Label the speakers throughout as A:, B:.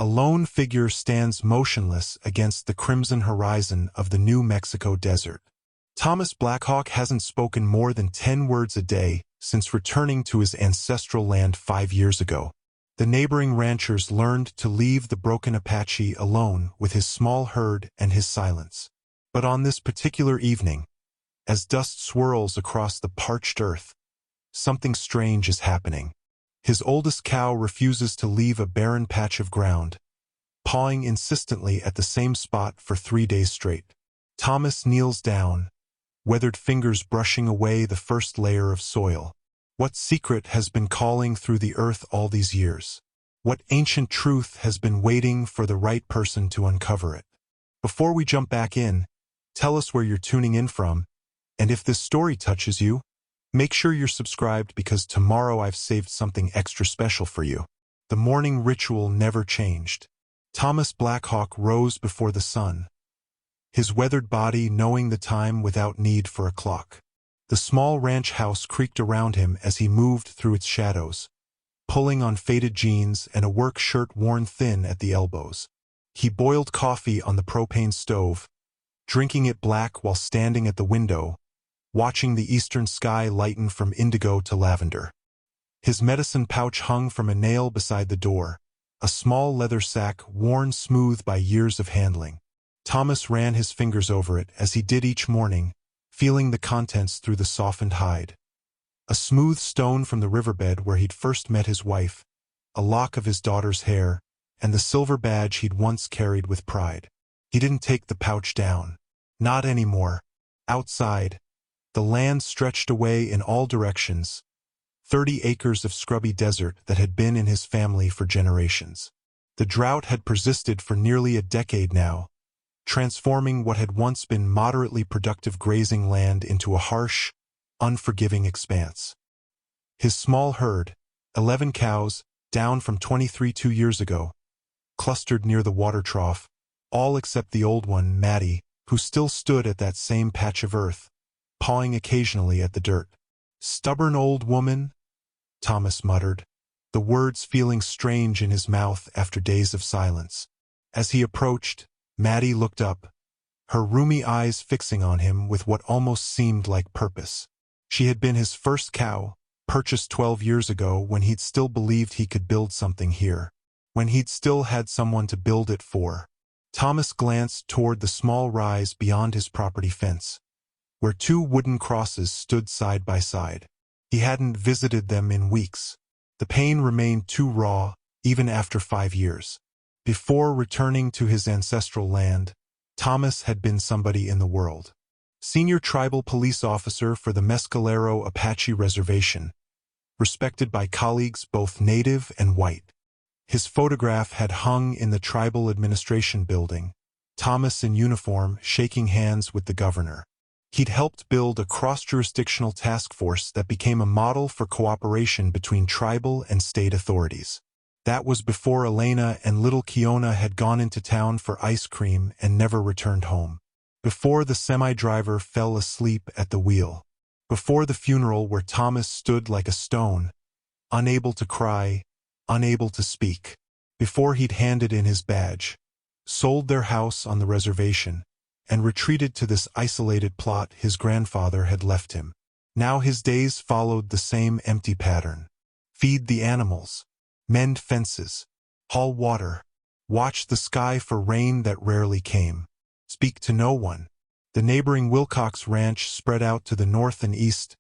A: A lone figure stands motionless against the crimson horizon of the New Mexico desert. Thomas Blackhawk hasn't spoken more than 10 words a day since returning to his ancestral land 5 years ago. The neighboring ranchers learned to leave the broken Apache alone with his small herd and his silence. But on this particular evening, as dust swirls across the parched earth, something strange is happening. His oldest cow refuses to leave a barren patch of ground, pawing insistently at the same spot for 3 days straight. Thomas kneels down, weathered fingers brushing away the first layer of soil. What secret has been calling through the earth all these years? What ancient truth has been waiting for the right person to uncover it? Before we jump back in, tell us where you're tuning in from, and if this story touches you, make sure you're subscribed because tomorrow I've saved something extra special for you. The morning ritual never changed. Thomas Blackhawk rose before the sun, his weathered body knowing the time without need for a clock. The small ranch house creaked around him as he moved through its shadows, pulling on faded jeans and a work shirt worn thin at the elbows. He boiled coffee on the propane stove, drinking it black while standing at the window, watching the eastern sky lighten from indigo to lavender. His medicine pouch hung from a nail beside the door, a small leather sack worn smooth by years of handling. Thomas ran his fingers over it as he did each morning, feeling the contents through the softened hide. A smooth stone from the riverbed where he'd first met his wife, a lock of his daughter's hair, and the silver badge he'd once carried with pride. He didn't take the pouch down. Not anymore. Outside, the land stretched away in all directions, 30 acres of scrubby desert that had been in his family for generations. The drought had persisted for nearly a decade now, transforming what had once been moderately productive grazing land into a harsh, unforgiving expanse. His small herd, 11 cows, down from 23 2 years ago, clustered near the water trough, all except the old one, Maddie, who still stood at that same patch of earth, pawing occasionally at the dirt. "Stubborn old woman," Thomas muttered, the words feeling strange in his mouth after days of silence. As he approached, Maddie looked up, her rheumy eyes fixing on him with what almost seemed like purpose. She had been his first cow, purchased 12 years ago when he'd still believed he could build something here, when he'd still had someone to build it for. Thomas glanced toward the small rise beyond his property fence, where 2 wooden crosses stood side by side. He hadn't visited them in weeks. The pain remained too raw, even after 5 years. Before returning to his ancestral land, Thomas had been somebody in the world. Senior tribal police officer for the Mescalero Apache Reservation, respected by colleagues both native and white. His photograph had hung in the tribal administration building, Thomas in uniform shaking hands with the governor. He'd helped build a cross-jurisdictional task force that became a model for cooperation between tribal and state authorities. That was before Elena and little Kiona had gone into town for ice cream and never returned home. Before the semi-driver fell asleep at the wheel. Before the funeral where Thomas stood like a stone, unable to cry, unable to speak. Before he'd handed in his badge, sold their house on the reservation, and retreated to this isolated plot his grandfather had left him. Now his days followed the same empty pattern. Feed the animals, mend fences, haul water, watch the sky for rain that rarely came, speak to no one. The neighboring Wilcox ranch spread out to the north and east,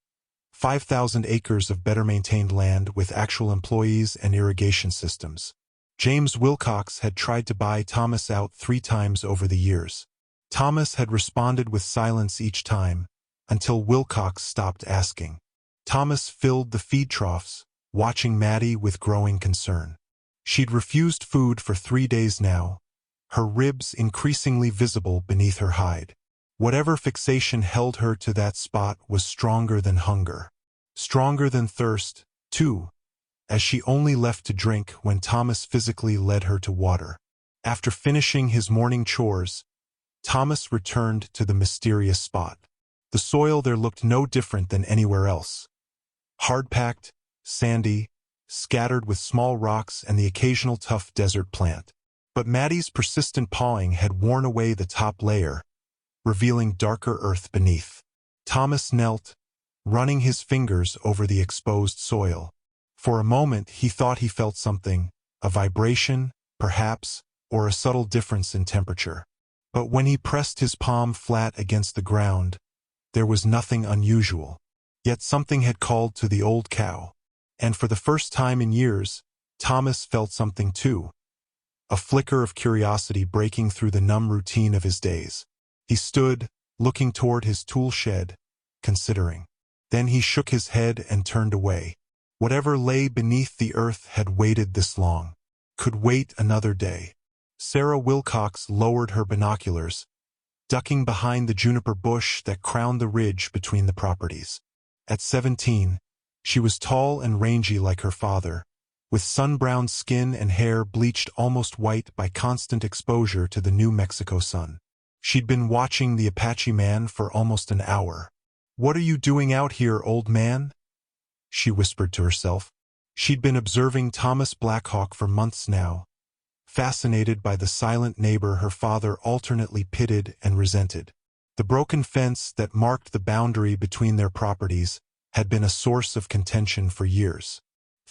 A: 5,000 acres of better-maintained land with actual employees and irrigation systems. James Wilcox had tried to buy Thomas out 3 times over the years. Thomas had responded with silence each time, until Wilcox stopped asking. Thomas filled the feed troughs, watching Maddie with growing concern. She'd refused food for 3 days now, her ribs increasingly visible beneath her hide. Whatever fixation held her to that spot was stronger than hunger. Stronger than thirst, too, as she only left to drink when Thomas physically led her to water. After finishing his morning chores, Thomas returned to the mysterious spot. The soil there looked no different than anywhere else. Hard-packed, sandy, scattered with small rocks and the occasional tough desert plant. But Maddie's persistent pawing had worn away the top layer, revealing darker earth beneath. Thomas knelt, running his fingers over the exposed soil. For a moment he thought he felt something, a vibration, perhaps, or a subtle difference in temperature. But when he pressed his palm flat against the ground, there was nothing unusual. Yet something had called to the old cow. And for the first time in years, Thomas felt something too. A flicker of curiosity breaking through the numb routine of his days. He stood, looking toward his tool shed, considering. Then he shook his head and turned away. Whatever lay beneath the earth had waited this long. Could wait another day. Sarah Wilcox lowered her binoculars, ducking behind the juniper bush that crowned the ridge between the properties. At 17, she was tall and rangy like her father, with sun-browned skin and hair bleached almost white by constant exposure to the New Mexico sun. She'd been watching the Apache man for almost an hour. "What are you doing out here, old man?" she whispered to herself. She'd been observing Thomas Blackhawk for months now, fascinated by the silent neighbor her father alternately pitied and resented. The broken fence that marked the boundary between their properties had been a source of contention for years.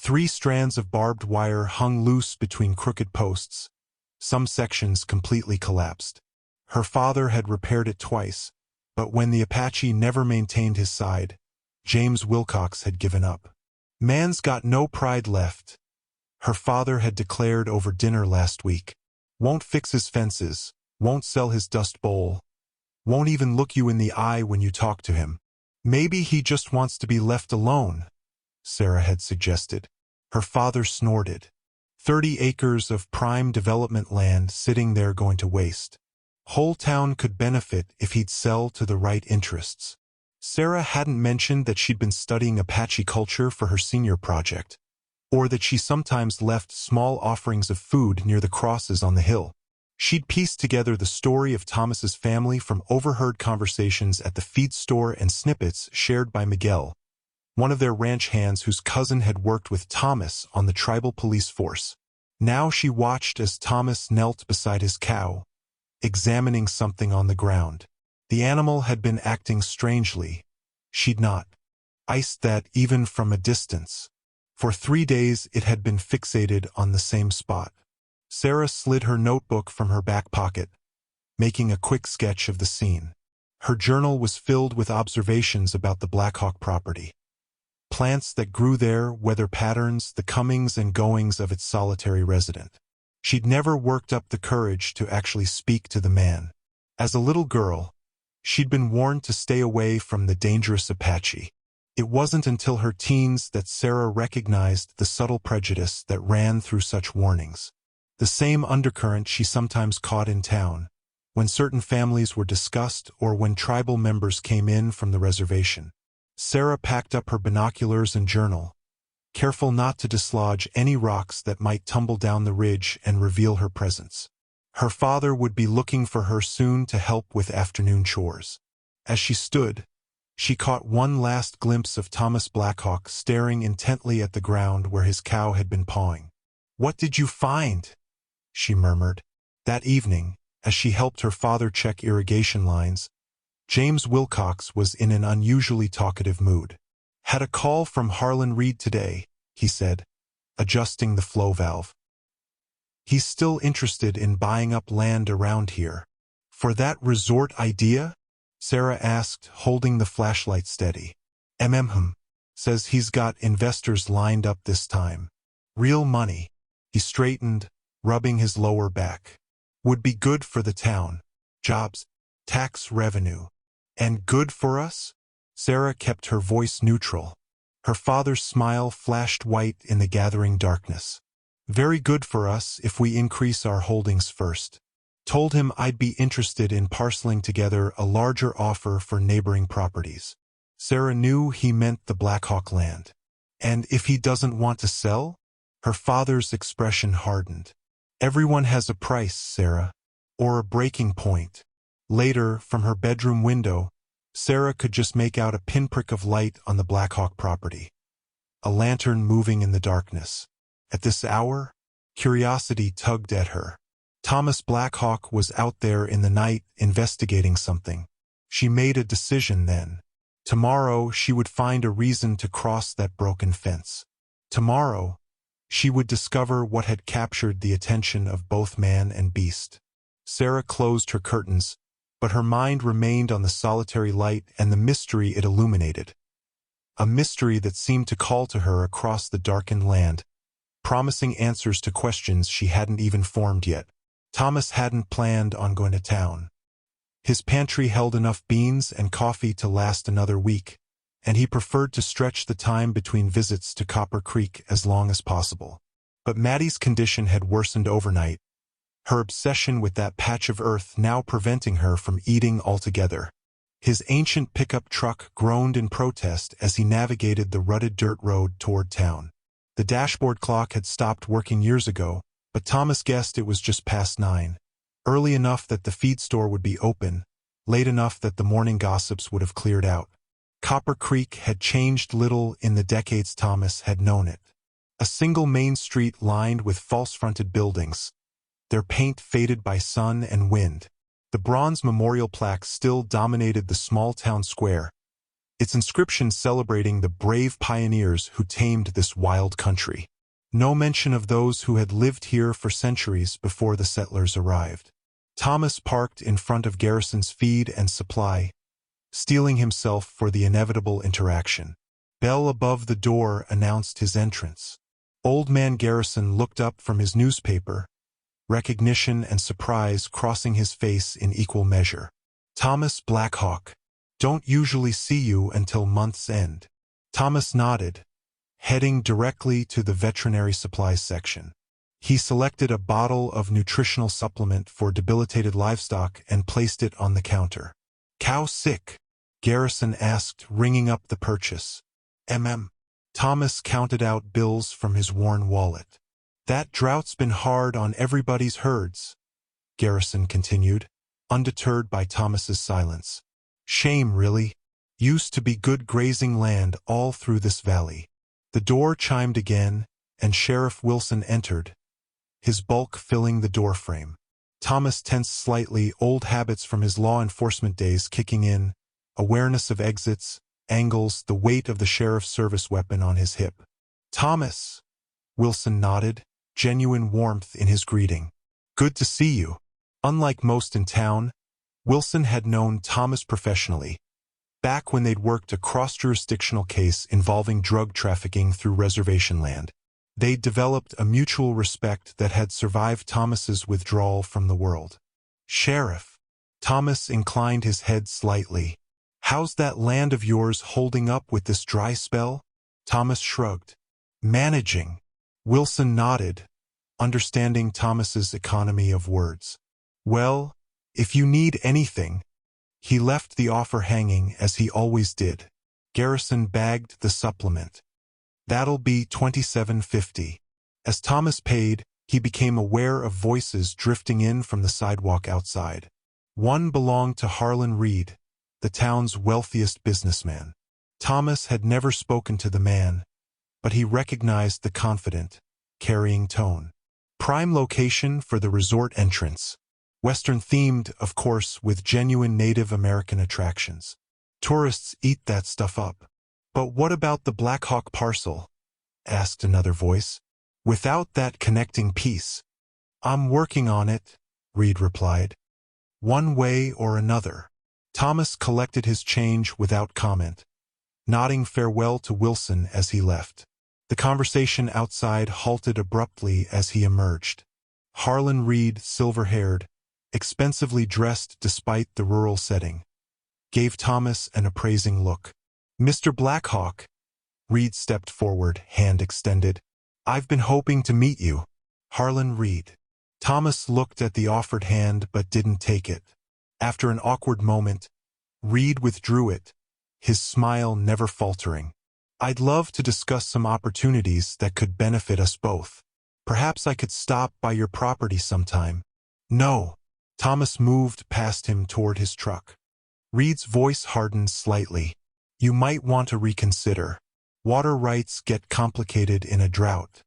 A: 3 strands of barbed wire hung loose between crooked posts, some sections completely collapsed. Her father had repaired it twice, but when the Apache never maintained his side, James Wilcox had given up. "Man's got no pride left," her father had declared over dinner last week. "Won't fix his fences, won't sell his dust bowl, won't even look you in the eye when you talk to him. Maybe he just wants to be left alone," Sarah had suggested. Her father snorted. 30 acres of prime development land sitting there going to waste. Whole town could benefit if he'd sell to the right interests. Sarah hadn't mentioned that she'd been studying Apache culture for her senior project, or that she sometimes left small offerings of food near the crosses on the hill. She'd pieced together the story of Thomas's family from overheard conversations at the feed store and snippets shared by Miguel, one of their ranch hands whose cousin had worked with Thomas on the tribal police force. Now she watched as Thomas knelt beside his cow, examining something on the ground. The animal had been acting strangely. She'd not iced that even from a distance. For 3 days it had been fixated on the same spot. Sarah slid her notebook from her back pocket, making a quick sketch of the scene. Her journal was filled with observations about the Blackhawk property. Plants that grew there, weather patterns, the comings and goings of its solitary resident. She'd never worked up the courage to actually speak to the man. As a little girl, she'd been warned to stay away from the dangerous Apache. It wasn't until her teens that Sarah recognized the subtle prejudice that ran through such warnings. The same undercurrent she sometimes caught in town, when certain families were discussed or when tribal members came in from the reservation. Sarah packed up her binoculars and journal, careful not to dislodge any rocks that might tumble down the ridge and reveal her presence. Her father would be looking for her soon to help with afternoon chores. As she stood, she caught one last glimpse of Thomas Blackhawk staring intently at the ground where his cow had been pawing. "What did you find?" she murmured. That evening, as she helped her father check irrigation lines, James Wilcox was in an unusually talkative mood. "Had a call from Harlan Reed today," he said, adjusting the flow valve. "He's still interested in buying up land around here." "For that resort idea?" Sarah asked, holding the flashlight steady. Says he's got investors lined up this time. Real money." He straightened, rubbing his lower back. "Would be good for the town. Jobs, tax revenue. And good for us?" Sarah kept her voice neutral. Her father's smile flashed white in the gathering darkness. "Very good for us if we increase our holdings first." Told him I'd be interested in parceling together a larger offer for neighboring properties. Sarah knew he meant the Blackhawk land. "And if he doesn't want to sell?" Her father's expression hardened. "Everyone has a price, Sarah. Or a breaking point." Later, from her bedroom window, Sarah could just make out a pinprick of light on the Blackhawk property. A lantern moving in the darkness. At this hour, curiosity tugged at her. Thomas Blackhawk was out there in the night investigating something. She made a decision then. Tomorrow she would find a reason to cross that broken fence. Tomorrow she would discover what had captured the attention of both man and beast. Sarah closed her curtains, but her mind remained on the solitary light and the mystery it illuminated. A mystery that seemed to call to her across the darkened land, promising answers to questions she hadn't even formed yet. Thomas hadn't planned on going to town. His pantry held enough beans and coffee to last another week, and he preferred to stretch the time between visits to Copper Creek as long as possible. But Maddie's condition had worsened overnight, her obsession with that patch of earth now preventing her from eating altogether. His ancient pickup truck groaned in protest as he navigated the rutted dirt road toward town. The dashboard clock had stopped working years ago, but Thomas guessed it was just past 9. Early enough that the feed store would be open, late enough that the morning gossips would have cleared out. Copper Creek had changed little in the decades Thomas had known it. A single main street lined with false-fronted buildings, their paint faded by sun and wind. The bronze memorial plaque still dominated the small town square, its inscription celebrating the brave pioneers who tamed this wild country. No mention of those who had lived here for centuries before the settlers arrived. Thomas parked in front of Garrison's feed and supply, steeling himself for the inevitable interaction. Bell above the door announced his entrance. Old man Garrison looked up from his newspaper, recognition and surprise crossing his face in equal measure. Thomas Blackhawk. Don't usually see you until month's end. Thomas nodded, heading directly to the veterinary supplies section. He selected a bottle of nutritional supplement for debilitated livestock and placed it on the counter. Cow sick? Garrison asked, ringing up the purchase. Thomas counted out bills from his worn wallet. That drought's been hard on everybody's herds, Garrison continued, undeterred by Thomas's silence. Shame, really. Used to be good grazing land all through this valley. The door chimed again, and Sheriff Wilson entered, his bulk filling the doorframe. Thomas tensed slightly, old habits from his law enforcement days kicking in, awareness of exits, angles, the weight of the sheriff's service weapon on his hip. Thomas! Wilson nodded, genuine warmth in his greeting. Good to see you. Unlike most in town, Wilson had known Thomas professionally, back when they'd worked a cross-jurisdictional case involving drug trafficking through reservation land. They'd developed a mutual respect that had survived Thomas's withdrawal from the world. Sheriff. Thomas inclined his head slightly. How's that land of yours holding up with this dry spell? Thomas shrugged. Managing. Wilson nodded, understanding Thomas's economy of words. Well, if you need anything. He left the offer hanging as he always did. Garrison bagged the supplement. That'll be $27.50. As Thomas paid, he became aware of voices drifting in from the sidewalk outside. One belonged to Harlan Reed, the town's wealthiest businessman. Thomas had never spoken to the man, but he recognized the confident, carrying tone. Prime location for the resort entrance. Western-themed, of course, with genuine Native American attractions. Tourists eat that stuff up. But what about the Blackhawk parcel? Asked another voice. Without that connecting piece. I'm working on it, Reed replied. One way or another. Thomas collected his change without comment, nodding farewell to Wilson as he left. The conversation outside halted abruptly as he emerged. Harlan Reed, silver-haired, expensively dressed despite the rural setting, gave Thomas an appraising look. Mr. Blackhawk. Reed stepped forward, hand extended. I've been hoping to meet you. Harlan Reed. Thomas looked at the offered hand but didn't take it. After an awkward moment, Reed withdrew it, his smile never faltering. I'd love to discuss some opportunities that could benefit us both. Perhaps I could stop by your property sometime. No. Thomas moved past him toward his truck. Reed's voice hardened slightly. You might want to reconsider. Water rights get complicated in a drought.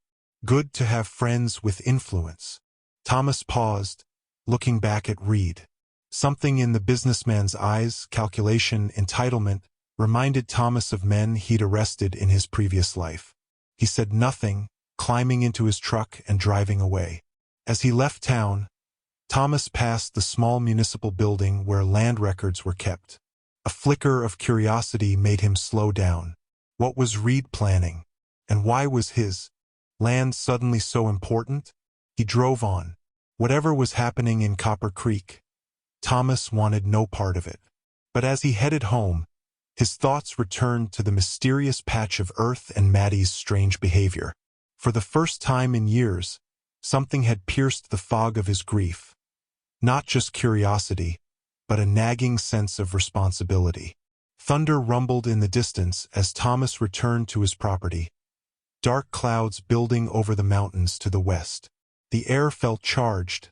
A: Good to have friends with influence. Thomas paused, looking back at Reed. Something in the businessman's eyes, calculation, entitlement, reminded Thomas of men he'd arrested in his previous life. He said nothing, climbing into his truck and driving away. As he left town, Thomas passed the small municipal building where land records were kept. A flicker of curiosity made him slow down. What was Reed planning? And why was his land suddenly so important? He drove on. Whatever was happening in Copper Creek, Thomas wanted no part of it. But as he headed home, his thoughts returned to the mysterious patch of earth and Maddie's strange behavior. For the first time in years, something had pierced the fog of his grief. Not just curiosity, but a nagging sense of responsibility. Thunder rumbled in the distance as Thomas returned to his property, dark clouds building over the mountains to the west. The air felt charged,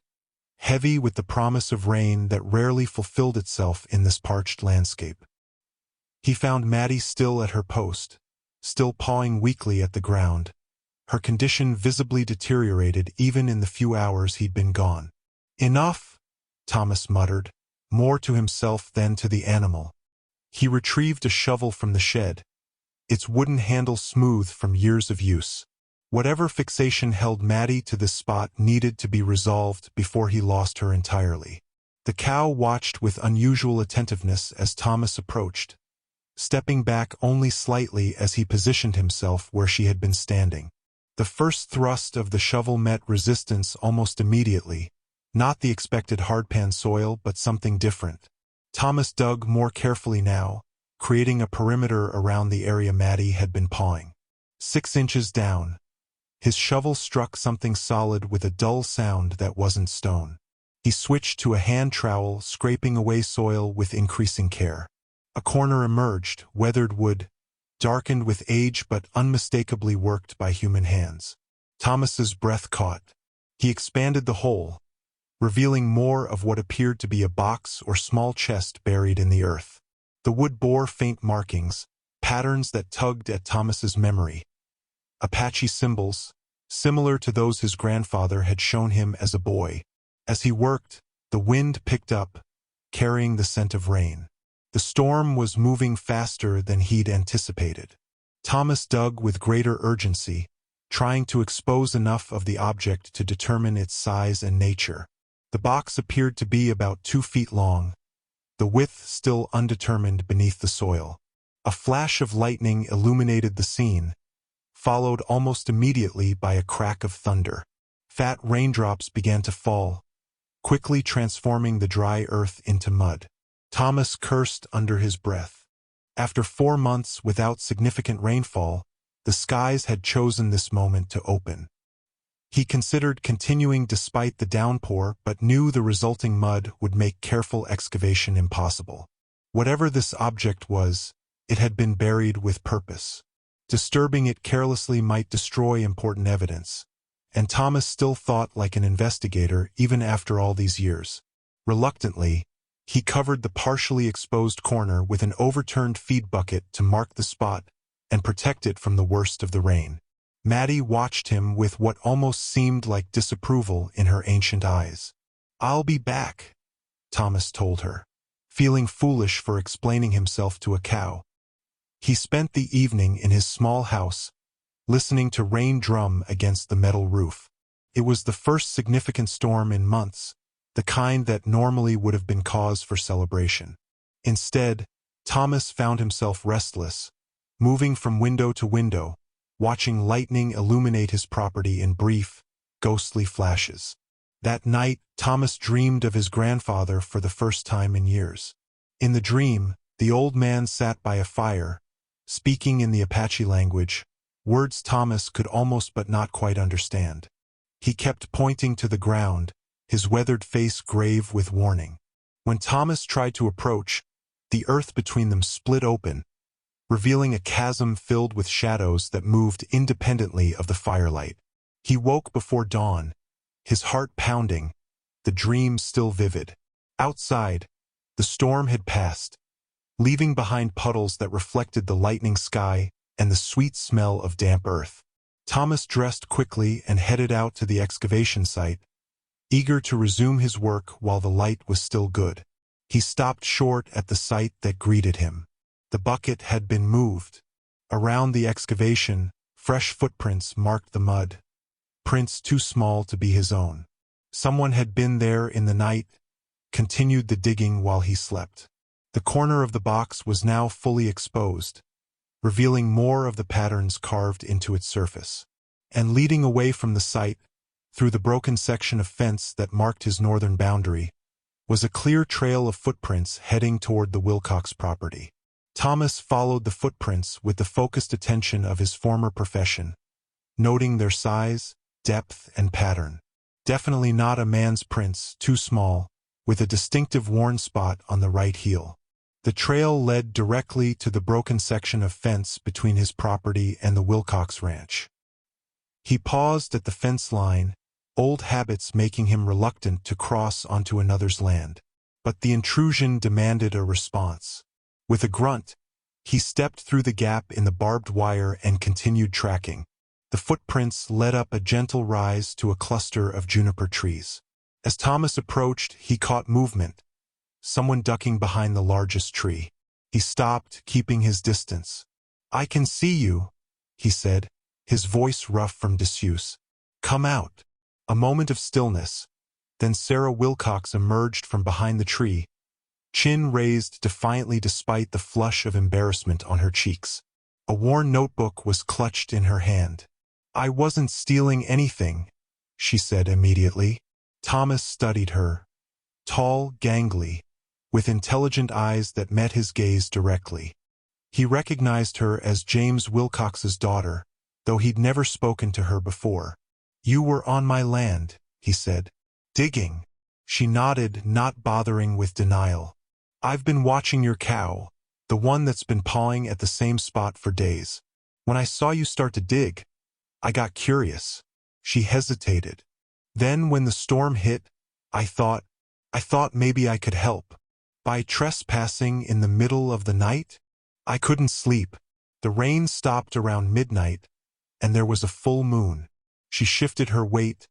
A: heavy with the promise of rain that rarely fulfilled itself in this parched landscape. He found Maddie still at her post, still pawing weakly at the ground. Her condition visibly deteriorated even in the few hours he'd been gone. "Enough," Thomas muttered, more to himself than to the animal. He retrieved a shovel from the shed, its wooden handle smooth from years of use. Whatever fixation held Maddie to this spot needed to be resolved before he lost her entirely. The cow watched with unusual attentiveness as Thomas approached, stepping back only slightly as he positioned himself where she had been standing. The first thrust of the shovel met resistance almost immediately, not the expected hardpan soil but something different. Thomas dug more carefully now, creating a perimeter around the area Maddie had been pawing. 6 inches down, his shovel struck something solid with a dull sound that wasn't stone. He switched to a hand trowel, scraping away soil with increasing care. A corner emerged, weathered wood, darkened with age but unmistakably worked by human hands. Thomas's breath caught. He expanded the hole, revealing more of what appeared to be a box or small chest buried in the earth. The wood bore faint markings, patterns that tugged at Thomas's memory. Apache symbols, similar to those his grandfather had shown him as a boy. As he worked, the wind picked up, carrying the scent of rain. The storm was moving faster than he'd anticipated. Thomas dug with greater urgency, trying to expose enough of the object to determine its size and nature. The box appeared to be about 2 feet long, the width still undetermined beneath the soil. A flash of lightning illuminated the scene, followed almost immediately by a crack of thunder. Fat raindrops began to fall, quickly transforming the dry earth into mud. Thomas cursed under his breath. After 4 months without significant rainfall, the skies had chosen this moment to open. He considered continuing despite the downpour but knew the resulting mud would make careful excavation impossible. Whatever this object was, it had been buried with purpose. Disturbing it carelessly might destroy important evidence, and Thomas still thought like an investigator even after all these years. Reluctantly, he covered the partially exposed corner with an overturned feed bucket to mark the spot and protect it from the worst of the rain. Maddie watched him with what almost seemed like disapproval in her ancient eyes. "I'll be back," Thomas told her, feeling foolish for explaining himself to a cow. He spent the evening in his small house, listening to rain drum against the metal roof. It was the first significant storm in months, the kind that normally would have been cause for celebration. Instead, Thomas found himself restless, moving from window to window, watching lightning illuminate his property in brief, ghostly flashes. That night, Thomas dreamed of his grandfather for the first time in years. In the dream, the old man sat by a fire, speaking in the Apache language, words Thomas could almost but not quite understand. He kept pointing to the ground, his weathered face grave with warning. When Thomas tried to approach, the earth between them split open, revealing a chasm filled with shadows that moved independently of the firelight. He woke before dawn, his heart pounding, the dream still vivid. Outside, the storm had passed, leaving behind puddles that reflected the lightning sky and the sweet smell of damp earth. Thomas dressed quickly and headed out to the excavation site, eager to resume his work while the light was still good. He stopped short at the sight that greeted him. The bucket had been moved. Around the excavation, fresh footprints marked the mud, prints too small to be his own. Someone had been there in the night, continued the digging while he slept. The corner of the box was now fully exposed, revealing more of the patterns carved into its surface. And leading away from the site, through the broken section of fence that marked his northern boundary, was a clear trail of footprints heading toward the Wilcox property. Thomas followed the footprints with the focused attention of his former profession, noting their size, depth, and pattern. Definitely not a man's prints, too small, with a distinctive worn spot on the right heel. The trail led directly to the broken section of fence between his property and the Wilcox ranch. He paused at the fence line, old habits making him reluctant to cross onto another's land. But the intrusion demanded a response. With a grunt, he stepped through the gap in the barbed wire and continued tracking. The footprints led up a gentle rise to a cluster of juniper trees. As Thomas approached, he caught movement, someone ducking behind the largest tree. He stopped, keeping his distance. "I can see you," he said, his voice rough from disuse. "Come out." A moment of stillness, then Sarah Wilcox emerged from behind the tree, chin raised defiantly despite the flush of embarrassment on her cheeks. A worn notebook was clutched in her hand. "I wasn't stealing anything," she said immediately. Thomas studied her, tall, gangly, with intelligent eyes that met his gaze directly. He recognized her as James Wilcox's daughter, though he'd never spoken to her before. "You were on my land," he said. "Digging." She nodded, not bothering with denial. "I've been watching your cow, the one that's been pawing at the same spot for days. When I saw you start to dig, I got curious." She hesitated. "Then when the storm hit, I thought maybe I could help. By trespassing in the middle of the night?" I couldn't sleep. The rain stopped around midnight, and there was a full moon. She shifted her weight,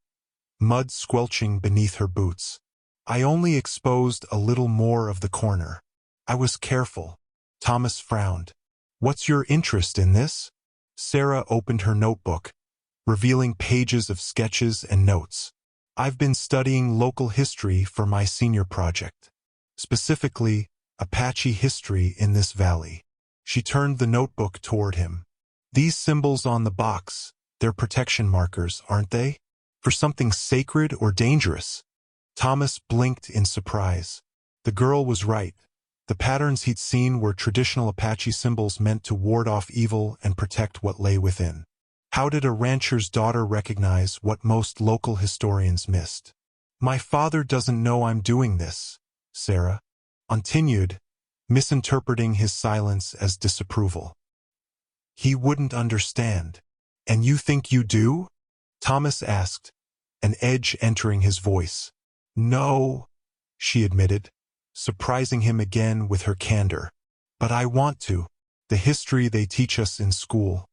A: mud squelching beneath her boots. "I only exposed a little more of the corner. I was careful." Thomas frowned. "What's your interest in this?" Sarah opened her notebook, revealing pages of sketches and notes. "I've been studying local history for my senior project. Specifically, Apache history in this valley." She turned the notebook toward him. "These symbols on the box, they're protection markers, aren't they? For something sacred or dangerous?" Thomas blinked in surprise. The girl was right. The patterns he'd seen were traditional Apache symbols meant to ward off evil and protect what lay within. How did a rancher's daughter recognize what most local historians missed? "My father doesn't know I'm doing this," Sarah continued, misinterpreting his silence as disapproval. "He wouldn't understand." "And you think you do?" Thomas asked, an edge entering his voice. "No," she admitted, surprising him again with her candor. "But I want to. The history they teach us in school.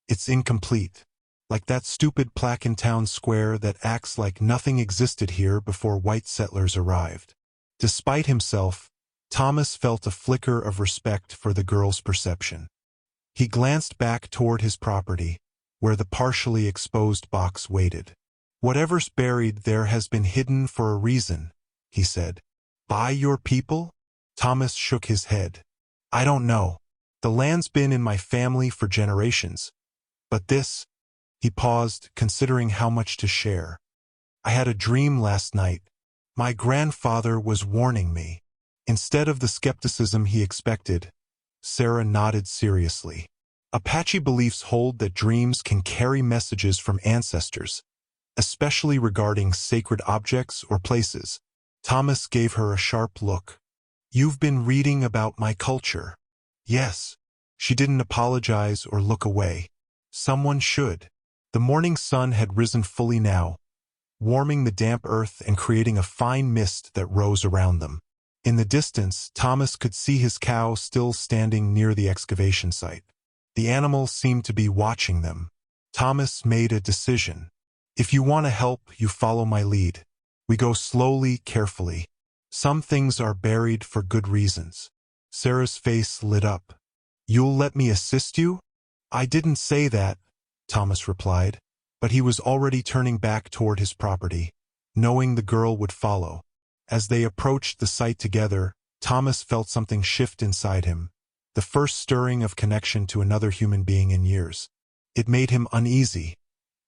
A: It's incomplete. Like that stupid plaque in town square that acts like nothing existed here before white settlers arrived." Despite himself, Thomas felt a flicker of respect for the girl's perception. He glanced back toward his property, where the partially exposed box waited. "Whatever's buried there has been hidden for a reason," he said. "By your people?" Thomas shook his head. "I don't know. The land's been in my family for generations. But this—" He paused, considering how much to share. "I had a dream last night. My grandfather was warning me." Instead of the skepticism he expected, Sarah nodded seriously. "Apache beliefs hold that dreams can carry messages from ancestors, especially regarding sacred objects or places." Thomas gave her a sharp look. "You've been reading about my culture." "Yes." She didn't apologize or look away. Someone should. The morning sun had risen fully now, warming the damp earth and creating a fine mist that rose around them. In the distance, Thomas could see his cow still standing near the excavation site. The animal seemed to be watching them. Thomas made a decision. "If you want to help, you follow my lead. We go slowly, carefully. Some things are buried for good reasons. Sarah's face lit up. You'll let me assist you? I didn't say that, Thomas replied, but he was already turning back toward his property, knowing the girl would follow. As they approached the site together, Thomas felt something shift inside him, the first stirring of connection to another human being in years. It made him uneasy,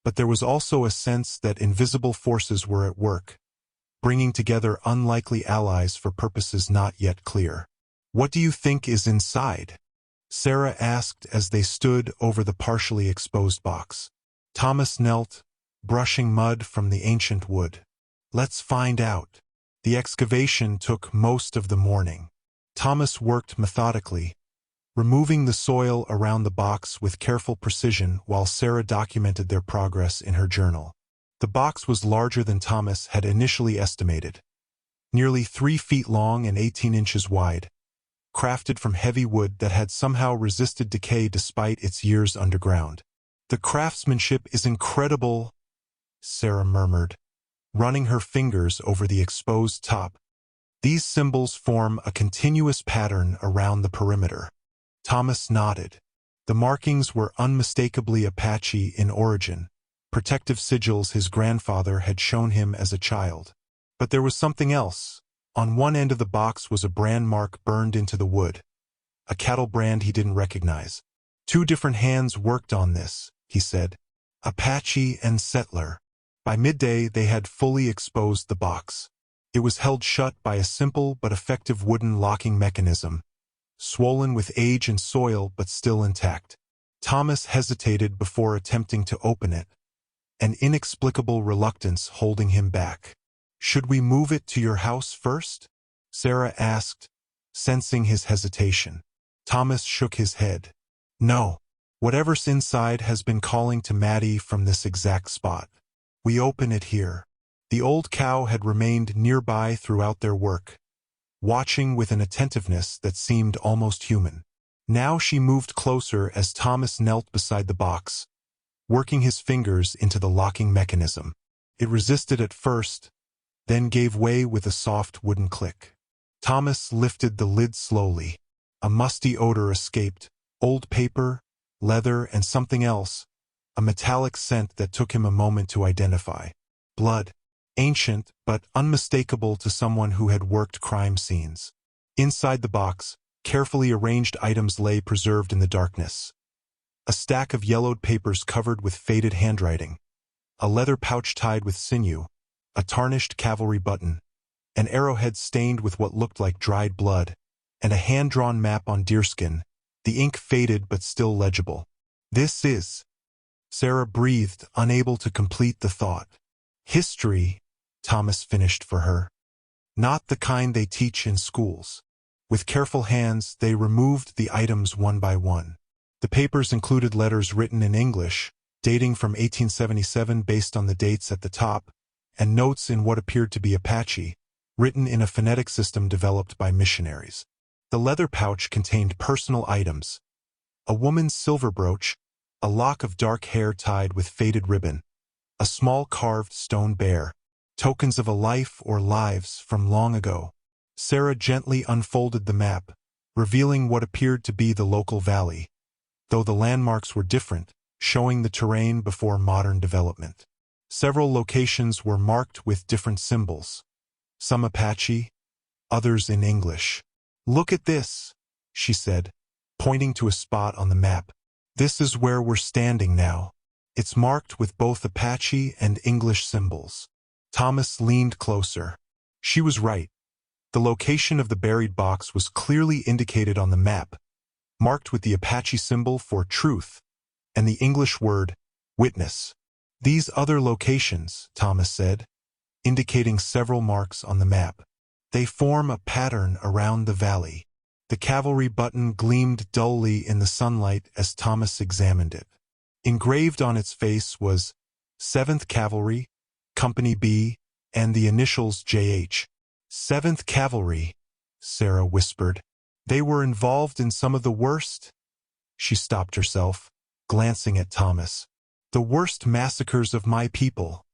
A: but there was also a sense that invisible forces were at work, bringing together unlikely allies for purposes not yet clear. What do you think is inside? Sarah asked as they stood over the partially exposed box. Thomas knelt, brushing mud from the ancient wood. Let's find out. The excavation took most of the morning. Thomas worked methodically, removing the soil around the box with careful precision while Sarah documented their progress in her journal. The box was larger than Thomas had initially estimated, nearly 3 feet long and 18 inches wide, crafted from heavy wood that had somehow resisted decay despite its years underground. The craftsmanship is incredible, Sarah murmured, running her fingers over the exposed top. These symbols form a continuous pattern around the perimeter. Thomas nodded. The markings were unmistakably Apache in origin, protective sigils his grandfather had shown him as a child. But there was something else. On one end of the box was a brand mark burned into the wood, a cattle brand he didn't recognize. 2 different hands worked on this, he said. Apache and settler. By midday they had fully exposed the box. It was held shut by a simple but effective wooden locking mechanism, swollen with age and soil but still intact. Thomas hesitated before attempting to open it, an inexplicable reluctance holding him back. Should we move it to your house first? Sarah asked, sensing his hesitation. Thomas shook his head. No. Whatever's inside has been calling to Maddie from this exact spot. We open it here. The old cow had remained nearby throughout their work, watching with an attentiveness that seemed almost human. Now she moved closer as Thomas knelt beside the box, working his fingers into the locking mechanism. It resisted at first, then gave way with a soft wooden click. Thomas lifted the lid slowly. A musty odor escaped, old paper, leather, and something else, a metallic scent that took him a moment to identify. Blood. Ancient, but unmistakable to someone who had worked crime scenes. Inside the box, carefully arranged items lay preserved in the darkness. A stack of yellowed papers covered with faded handwriting, a leather pouch tied with sinew, a tarnished cavalry button, an arrowhead stained with what looked like dried blood, and a hand-drawn map on deerskin, the ink faded but still legible. This is... Sarah breathed, unable to complete the thought. History, Thomas finished for her. Not the kind they teach in schools. With careful hands, they removed the items one by one. The papers included letters written in English, dating from 1877 based on the dates at the top, and notes in what appeared to be Apache, written in a phonetic system developed by missionaries. The leather pouch contained personal items: a woman's silver brooch, a lock of dark hair tied with faded ribbon, a small carved stone bear, tokens of a life or lives from long ago. Sarah gently unfolded the map, revealing what appeared to be the local valley, though the landmarks were different, showing the terrain before modern development. Several locations were marked with different symbols, some Apache, others in English. Look at this, she said, pointing to a spot on the map. This is where we're standing now. It's marked with both Apache and English symbols. Thomas leaned closer. She was right. The location of the buried box was clearly indicated on the map, marked with the Apache symbol for truth and the English word witness. These other locations, Thomas said, indicating several marks on the map. They form a pattern around the valley. The cavalry button gleamed dully in the sunlight as Thomas examined it. Engraved on its face was 7th Cavalry, Company B, and the initials JH. 7th Cavalry, Sarah whispered. They were involved in some of the worst... She stopped herself, glancing at Thomas. The worst massacres of my people,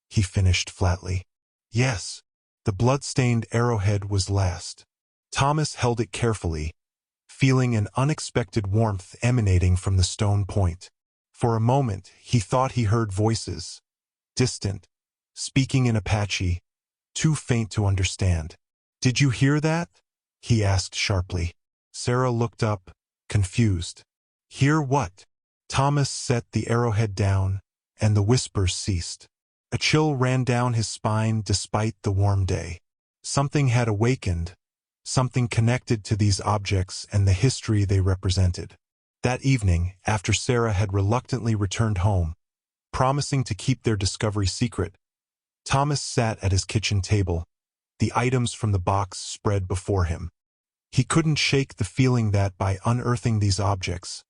A: he finished flatly. Yes, the blood-stained arrowhead was last. Thomas held it carefully, feeling an unexpected warmth emanating from the stone point. For a moment, he thought he heard voices, distant, speaking in Apache, too faint to understand. "Did you hear that?" he asked sharply. Sarah looked up, confused. "Hear what?" Thomas set the arrowhead down, and the whispers ceased. A chill ran down his spine despite the warm day. Something had awakened, something connected to these objects and the history they represented. That evening, after Sarah had reluctantly returned home, promising to keep their discovery secret, Thomas sat at his kitchen table, the items from the box spread before him. He couldn't shake the feeling that by unearthing these objects,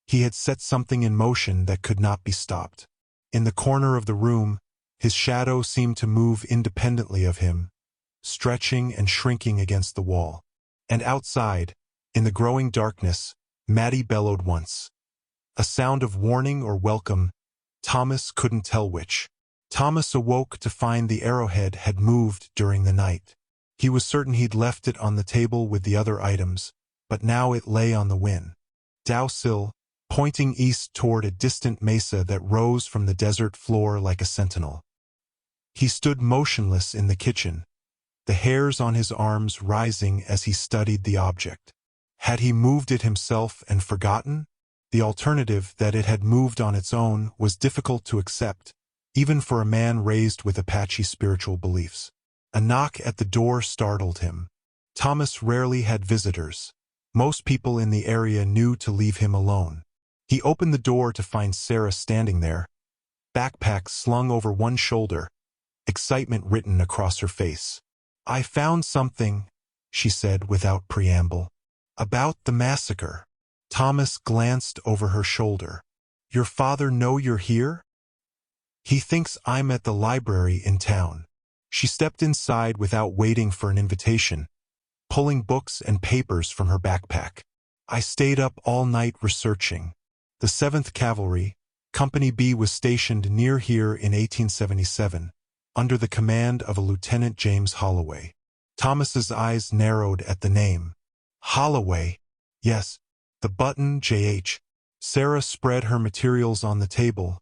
A: he had set something in motion that could not be stopped. In the corner of the room, his shadow seemed to move independently of him, stretching and shrinking against the wall. And outside, in the growing darkness, Maddie bellowed once. A sound of warning or welcome, Thomas couldn't tell which. Thomas awoke to find the arrowhead had moved during the night. He was certain he'd left it on the table with the other items, but now it lay on the windowsill, pointing east toward a distant mesa that rose from the desert floor like a sentinel. He stood motionless in the kitchen, the hairs on his arms rising as he studied the object. Had he moved it himself and forgotten? The alternative, that it had moved on its own, was difficult to accept, even for a man raised with Apache spiritual beliefs. A knock at the door startled him. Thomas rarely had visitors. Most people in the area knew to leave him alone. He opened the door to find Sarah standing there, backpack slung over one shoulder, excitement written across her face. "I found something," she said without preamble. "About the massacre." Thomas glanced over her shoulder. "Your father know you're here?" "He thinks I'm at the library in town." She stepped inside without waiting for an invitation, pulling books and papers from her backpack. "I stayed up all night researching. The 7th Cavalry, Company B, was stationed near here in 1877, under the command of a Lieutenant James Holloway." Thomas's eyes narrowed at the name. "Holloway?" "Yes, the button JH." Sarah spread her materials on the table,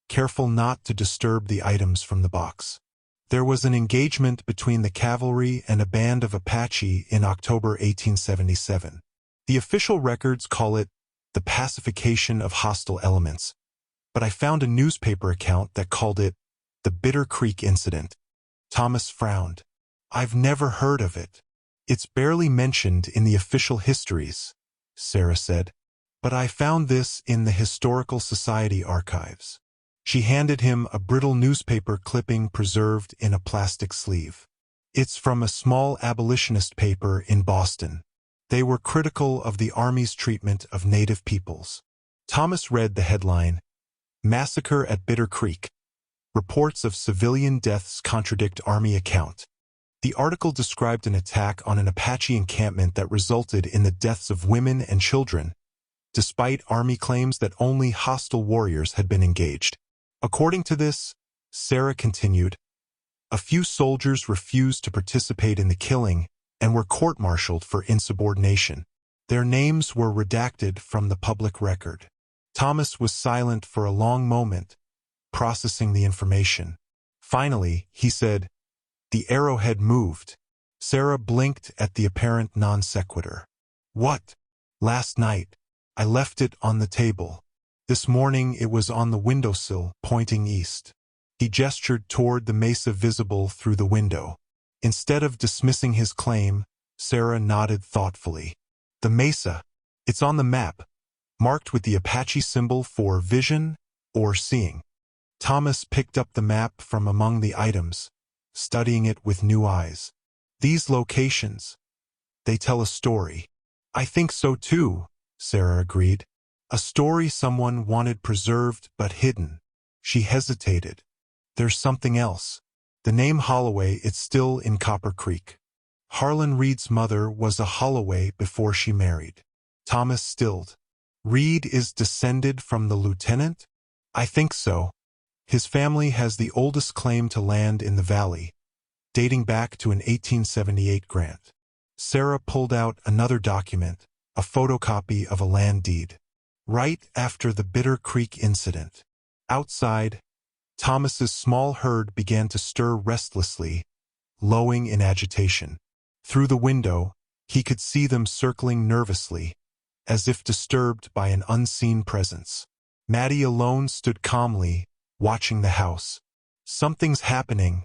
A: careful not to disturb the items from the box. "There was an engagement between the cavalry and a band of Apache in October 1877. The official records call it the pacification of hostile elements, but I found a newspaper account that called it the Bitter Creek Incident." Thomas frowned. "I've never heard of it." "It's barely mentioned in the official histories," Sarah said, "but I found this in the Historical Society archives." She handed him a brittle newspaper clipping preserved in a plastic sleeve. "It's from a small abolitionist paper in Boston. They were critical of the Army's treatment of Native peoples." Thomas read the headline, "Massacre at Bitter Creek. Reports of civilian deaths contradict Army account." The article described an attack on an Apache encampment that resulted in the deaths of women and children, despite Army claims that only hostile warriors had been engaged. According to this, Sarah continued, "A few soldiers refused to participate in the killing and were court-martialed for insubordination. Their names were redacted from the public record." Thomas was silent for a long moment, processing the information. Finally, he said, "The arrowhead moved." Sarah blinked at the apparent non sequitur. "What?" "Last night, I left it on the table. This morning it was on the windowsill, pointing east." He gestured toward the mesa visible through the window. Instead of dismissing his claim, Sarah nodded thoughtfully. "The mesa. It's on the map, marked with the Apache symbol for vision or seeing." Thomas picked up the map from among the items, studying it with new eyes. "These locations, they tell a story." "I think so too," Sarah agreed. "A story someone wanted preserved but hidden." She hesitated. "There's something else. The name Holloway, it's still in Copper Creek. Harlan Reed's mother was a Holloway before she married." Thomas stilled. "Reed is descended from the lieutenant?" "I think so. His family has the oldest claim to land in the valley, dating back to an 1878 grant. Sarah pulled out another document, a photocopy of a land deed. Right after the Bitter Creek incident. Outside, Thomas's small herd began to stir restlessly, lowing in agitation. Through the window, he could see them circling nervously, as if disturbed by an unseen presence. Maddie alone stood calmly, watching the house. "Something's happening,"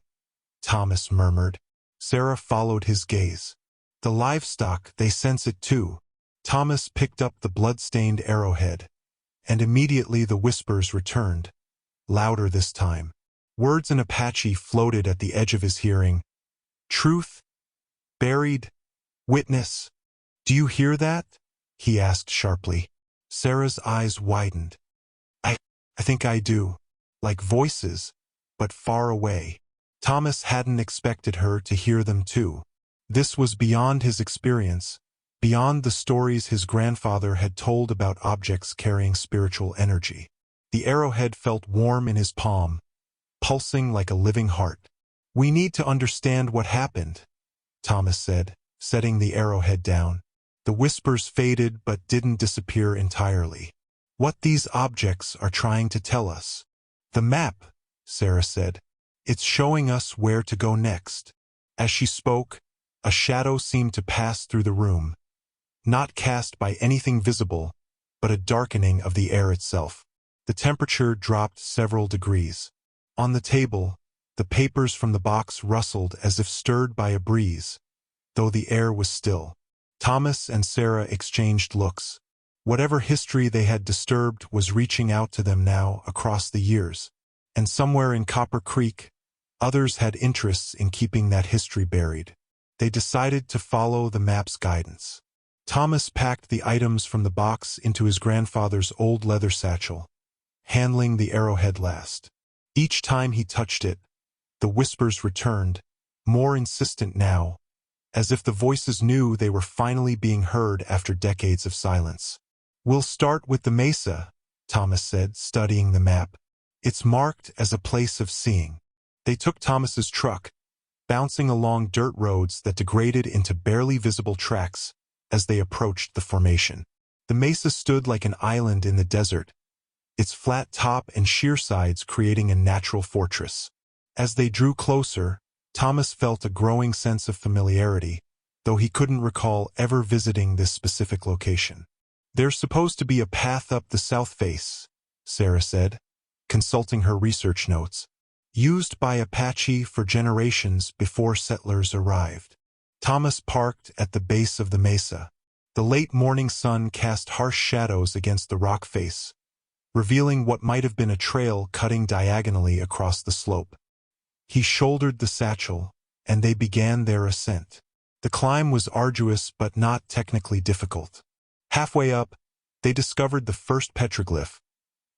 A: Thomas murmured. Sarah followed his gaze. "The livestock, they sense it too." Thomas picked up the blood-stained arrowhead, and immediately the whispers returned, louder this time. Words in Apache floated at the edge of his hearing. "Truth, buried, witness. Do you hear that?" he asked sharply. Sarah's eyes widened. I think I do. Like voices, but far away." Thomas hadn't expected her to hear them too. This was beyond his experience, beyond the stories his grandfather had told about objects carrying spiritual energy. The arrowhead felt warm in his palm, pulsing like a living heart. "We need to understand what happened," Thomas said, setting the arrowhead down. The whispers faded but didn't disappear entirely. "What these objects are trying to tell us." "The map," Sarah said. "It's showing us where to go next." As she spoke, a shadow seemed to pass through the room, not cast by anything visible, but a darkening of the air itself. The temperature dropped several degrees. On the table, the papers from the box rustled as if stirred by a breeze, though the air was still. Thomas and Sarah exchanged looks. Whatever history they had disturbed was reaching out to them now across the years, and somewhere in Copper Creek, others had interests in keeping that history buried. They decided to follow the map's guidance. Thomas packed the items from the box into his grandfather's old leather satchel, handling the arrowhead last. Each time he touched it, the whispers returned, more insistent now, as if the voices knew they were finally being heard after decades of silence. "We'll start with the mesa," Thomas said, studying the map. "It's marked as a place of seeing." They took Thomas's truck, bouncing along dirt roads that degraded into barely visible tracks as they approached the formation. The mesa stood like an island in the desert, its flat top and sheer sides creating a natural fortress. As they drew closer, Thomas felt a growing sense of familiarity, though he couldn't recall ever visiting this specific location. "There's supposed to be a path up the south face," Sarah said, consulting her research notes, "used by Apache for generations before settlers arrived." Thomas parked at the base of the mesa. The late morning sun cast harsh shadows against the rock face, revealing what might have been a trail cutting diagonally across the slope. He shouldered the satchel, and they began their ascent. The climb was arduous but not technically difficult. Halfway up, they discovered the first petroglyph,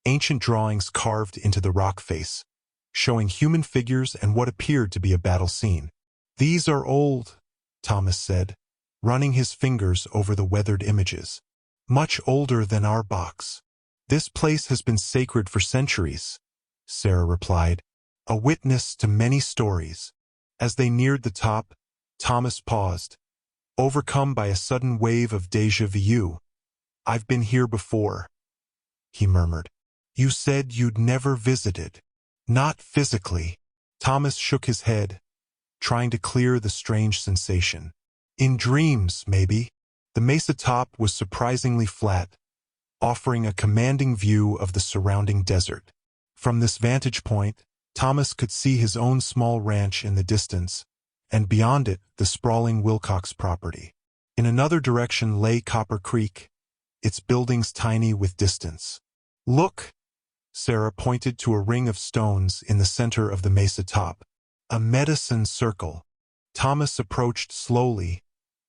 A: ancient drawings carved into the rock face, showing human figures and what appeared to be a battle scene. "These are old," Thomas said, running his fingers over the weathered images. "Much older than our box." "This place has been sacred for centuries," Sarah replied, "a witness to many stories." As they neared the top, Thomas paused, overcome by a sudden wave of déjà vu. "I've been here before," he murmured. "You said you'd never visited." "Not physically." Thomas shook his head, trying to clear the strange sensation. "In dreams, maybe." The mesa top was surprisingly flat, offering a commanding view of the surrounding desert. From this vantage point, Thomas could see his own small ranch in the distance, and beyond it, the sprawling Wilcox property. In another direction lay Copper Creek, its buildings tiny with distance. "Look!" Sarah pointed to a ring of stones in the center of the mesa top. "A medicine circle." Thomas approached slowly,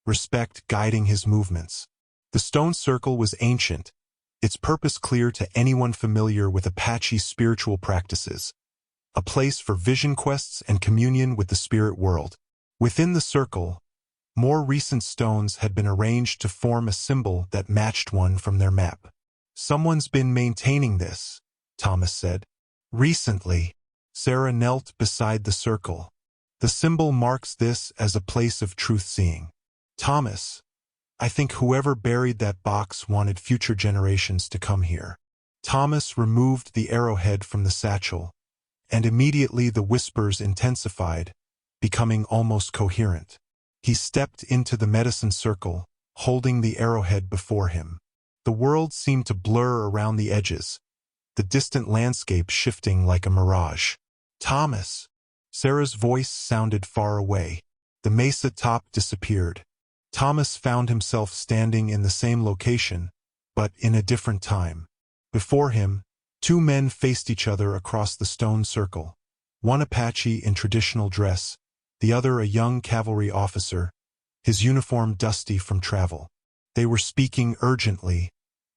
A: respect guiding his movements. The stone circle was ancient, its purpose clear to anyone familiar with Apache spiritual practices, a place for vision quests and communion with the spirit world. Within the circle, more recent stones had been arranged to form a symbol that matched one from their map. "Someone's been maintaining this," Thomas said. "Recently." Sarah knelt beside the circle, The symbol marks this as a place of truth-seeing. Thomas, I think whoever buried that box wanted future generations to come here. Thomas removed the arrowhead from the satchel, and immediately the whispers intensified, becoming almost coherent. He stepped into the medicine circle, holding the arrowhead before him. The world seemed to blur around the edges, the distant landscape shifting like a mirage. Thomas! Sarah's voice sounded far away. The mesa top disappeared. Thomas found himself standing in the same location, but in a different time. Before him, two men faced each other across the stone circle. One Apache in traditional dress, the other a young cavalry officer, his uniform dusty from travel. They were speaking urgently,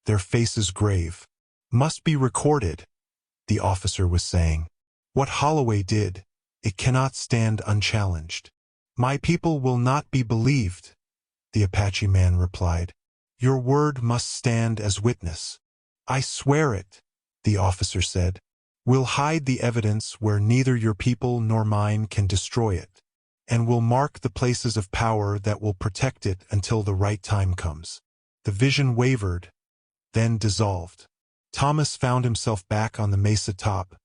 A: their faces grave. "Must be recorded," the officer was saying. "What Holloway did, it cannot stand unchallenged." "My people will not be believed," the Apache man replied. "Your word must stand as witness." "I swear it," the officer said. "We'll hide the evidence where neither your people nor mine can destroy it, and we'll mark the places of power that will protect it until the right time comes." The vision wavered, then dissolved. Thomas found himself back on the mesa top,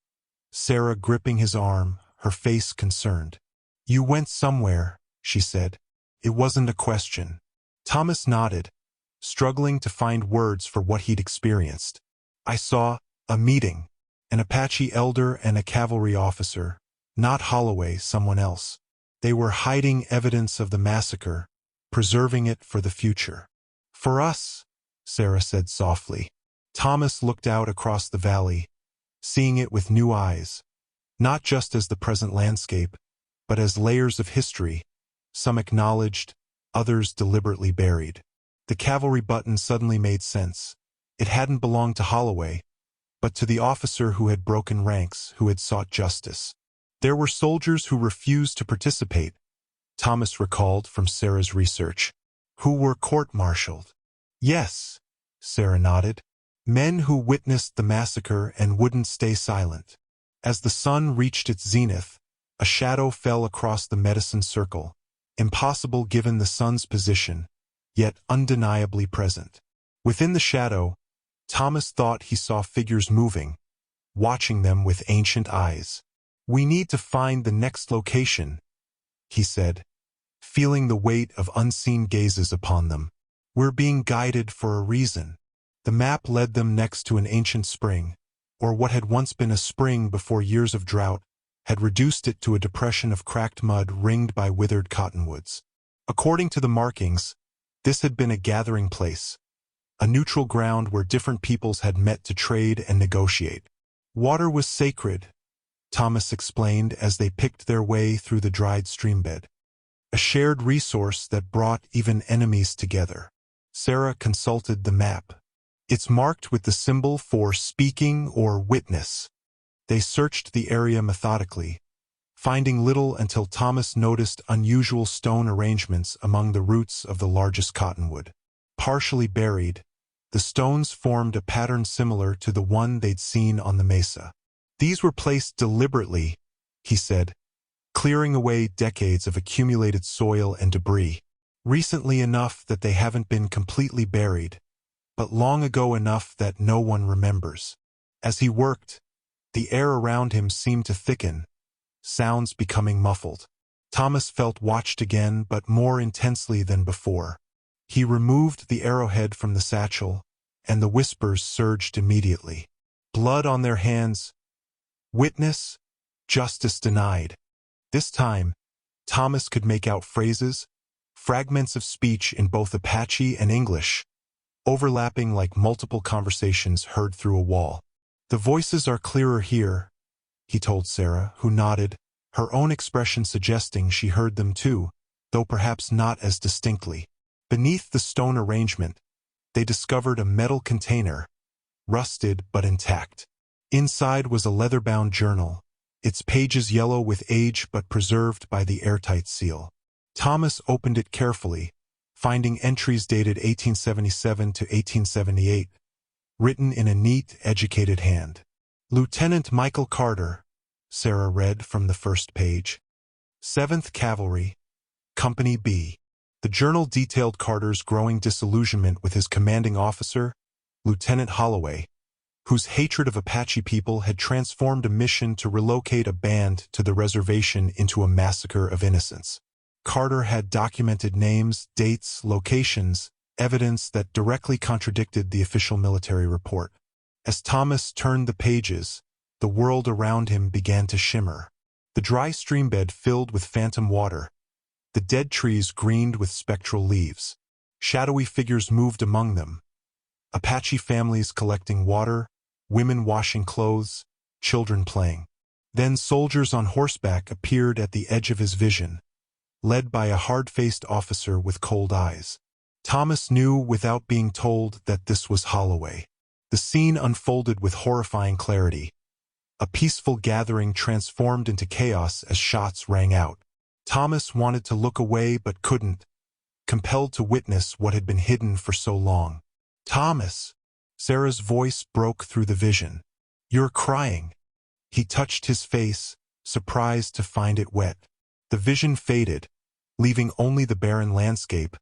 A: Sarah gripping his arm, her face concerned. "You went somewhere," she said. It wasn't a question. Thomas nodded, struggling to find words for what he'd experienced. "I saw a meeting, an Apache elder and a cavalry officer, not Holloway, someone else. They were hiding evidence of the massacre, preserving it for the future." "For us," Sarah said softly. Thomas looked out across the valley, seeing it with new eyes, not just as the present landscape, but as layers of history, some acknowledged, others deliberately buried. The cavalry button suddenly made sense. It hadn't belonged to Holloway, but to the officer who had broken ranks, who had sought justice. There were soldiers who refused to participate, Thomas recalled from Sarah's research, who were court-martialed. "Yes," Sarah nodded. "Men who witnessed the massacre and wouldn't stay silent." As the sun reached its zenith, a shadow fell across the medicine circle, impossible given the sun's position, yet undeniably present. Within the shadow, Thomas thought he saw figures moving, watching them with ancient eyes. "We need to find the next location," he said, feeling the weight of unseen gazes upon them. "We're being guided for a reason." The map led them next to an ancient spring, or what had once been a spring before years of drought had reduced it to a depression of cracked mud ringed by withered cottonwoods. According to the markings, this had been a gathering place, a neutral ground where different peoples had met to trade and negotiate. "Water was sacred," Thomas explained as they picked their way through the dried streambed. "A shared resource that brought even enemies together." Sarah consulted the map. "It's marked with the symbol for speaking or witness." They searched the area methodically, finding little until Thomas noticed unusual stone arrangements among the roots of the largest cottonwood. Partially buried, the stones formed a pattern similar to the one they'd seen on the mesa. "These were placed deliberately," he said, clearing away decades of accumulated soil and debris. "Recently enough that they haven't been completely buried, but long ago enough that no one remembers." As he worked, the air around him seemed to thicken, sounds becoming muffled. Thomas felt watched again, but more intensely than before. He removed the arrowhead from the satchel, and the whispers surged immediately. "Blood on their hands. Witness. Justice denied." This time, Thomas could make out phrases, fragments of speech in both Apache and English, overlapping like multiple conversations heard through a wall. "The voices are clearer here," he told Sarah, who nodded, her own expression suggesting she heard them too, though perhaps not as distinctly. Beneath the stone arrangement, they discovered a metal container, rusted but intact. Inside was a leather-bound journal, its pages yellow with age but preserved by the airtight seal. Thomas opened it carefully, finding entries dated 1877 to 1878, written in a neat, educated hand. "Lieutenant Michael Carter," Sarah read from the first page. 7th Cavalry, Company B. The journal detailed Carter's growing disillusionment with his commanding officer, Lieutenant Holloway, whose hatred of Apache people had transformed a mission to relocate a band to the reservation into a massacre of innocents. Carter had documented names, dates, locations, evidence that directly contradicted the official military report. As Thomas turned the pages, the world around him began to shimmer. The dry streambed filled with phantom water. The dead trees greened with spectral leaves. Shadowy figures moved among them. Apache families collecting water, women washing clothes, children playing. Then soldiers on horseback appeared at the edge of his vision, led by a hard-faced officer with cold eyes. Thomas knew without being told that this was Holloway. The scene unfolded with horrifying clarity. A peaceful gathering transformed into chaos as shots rang out. Thomas wanted to look away but couldn't, compelled to witness what had been hidden for so long. "Thomas!" Sarah's voice broke through the vision. "You're crying." He touched his face, surprised to find it wet. The vision faded, leaving only the barren landscape,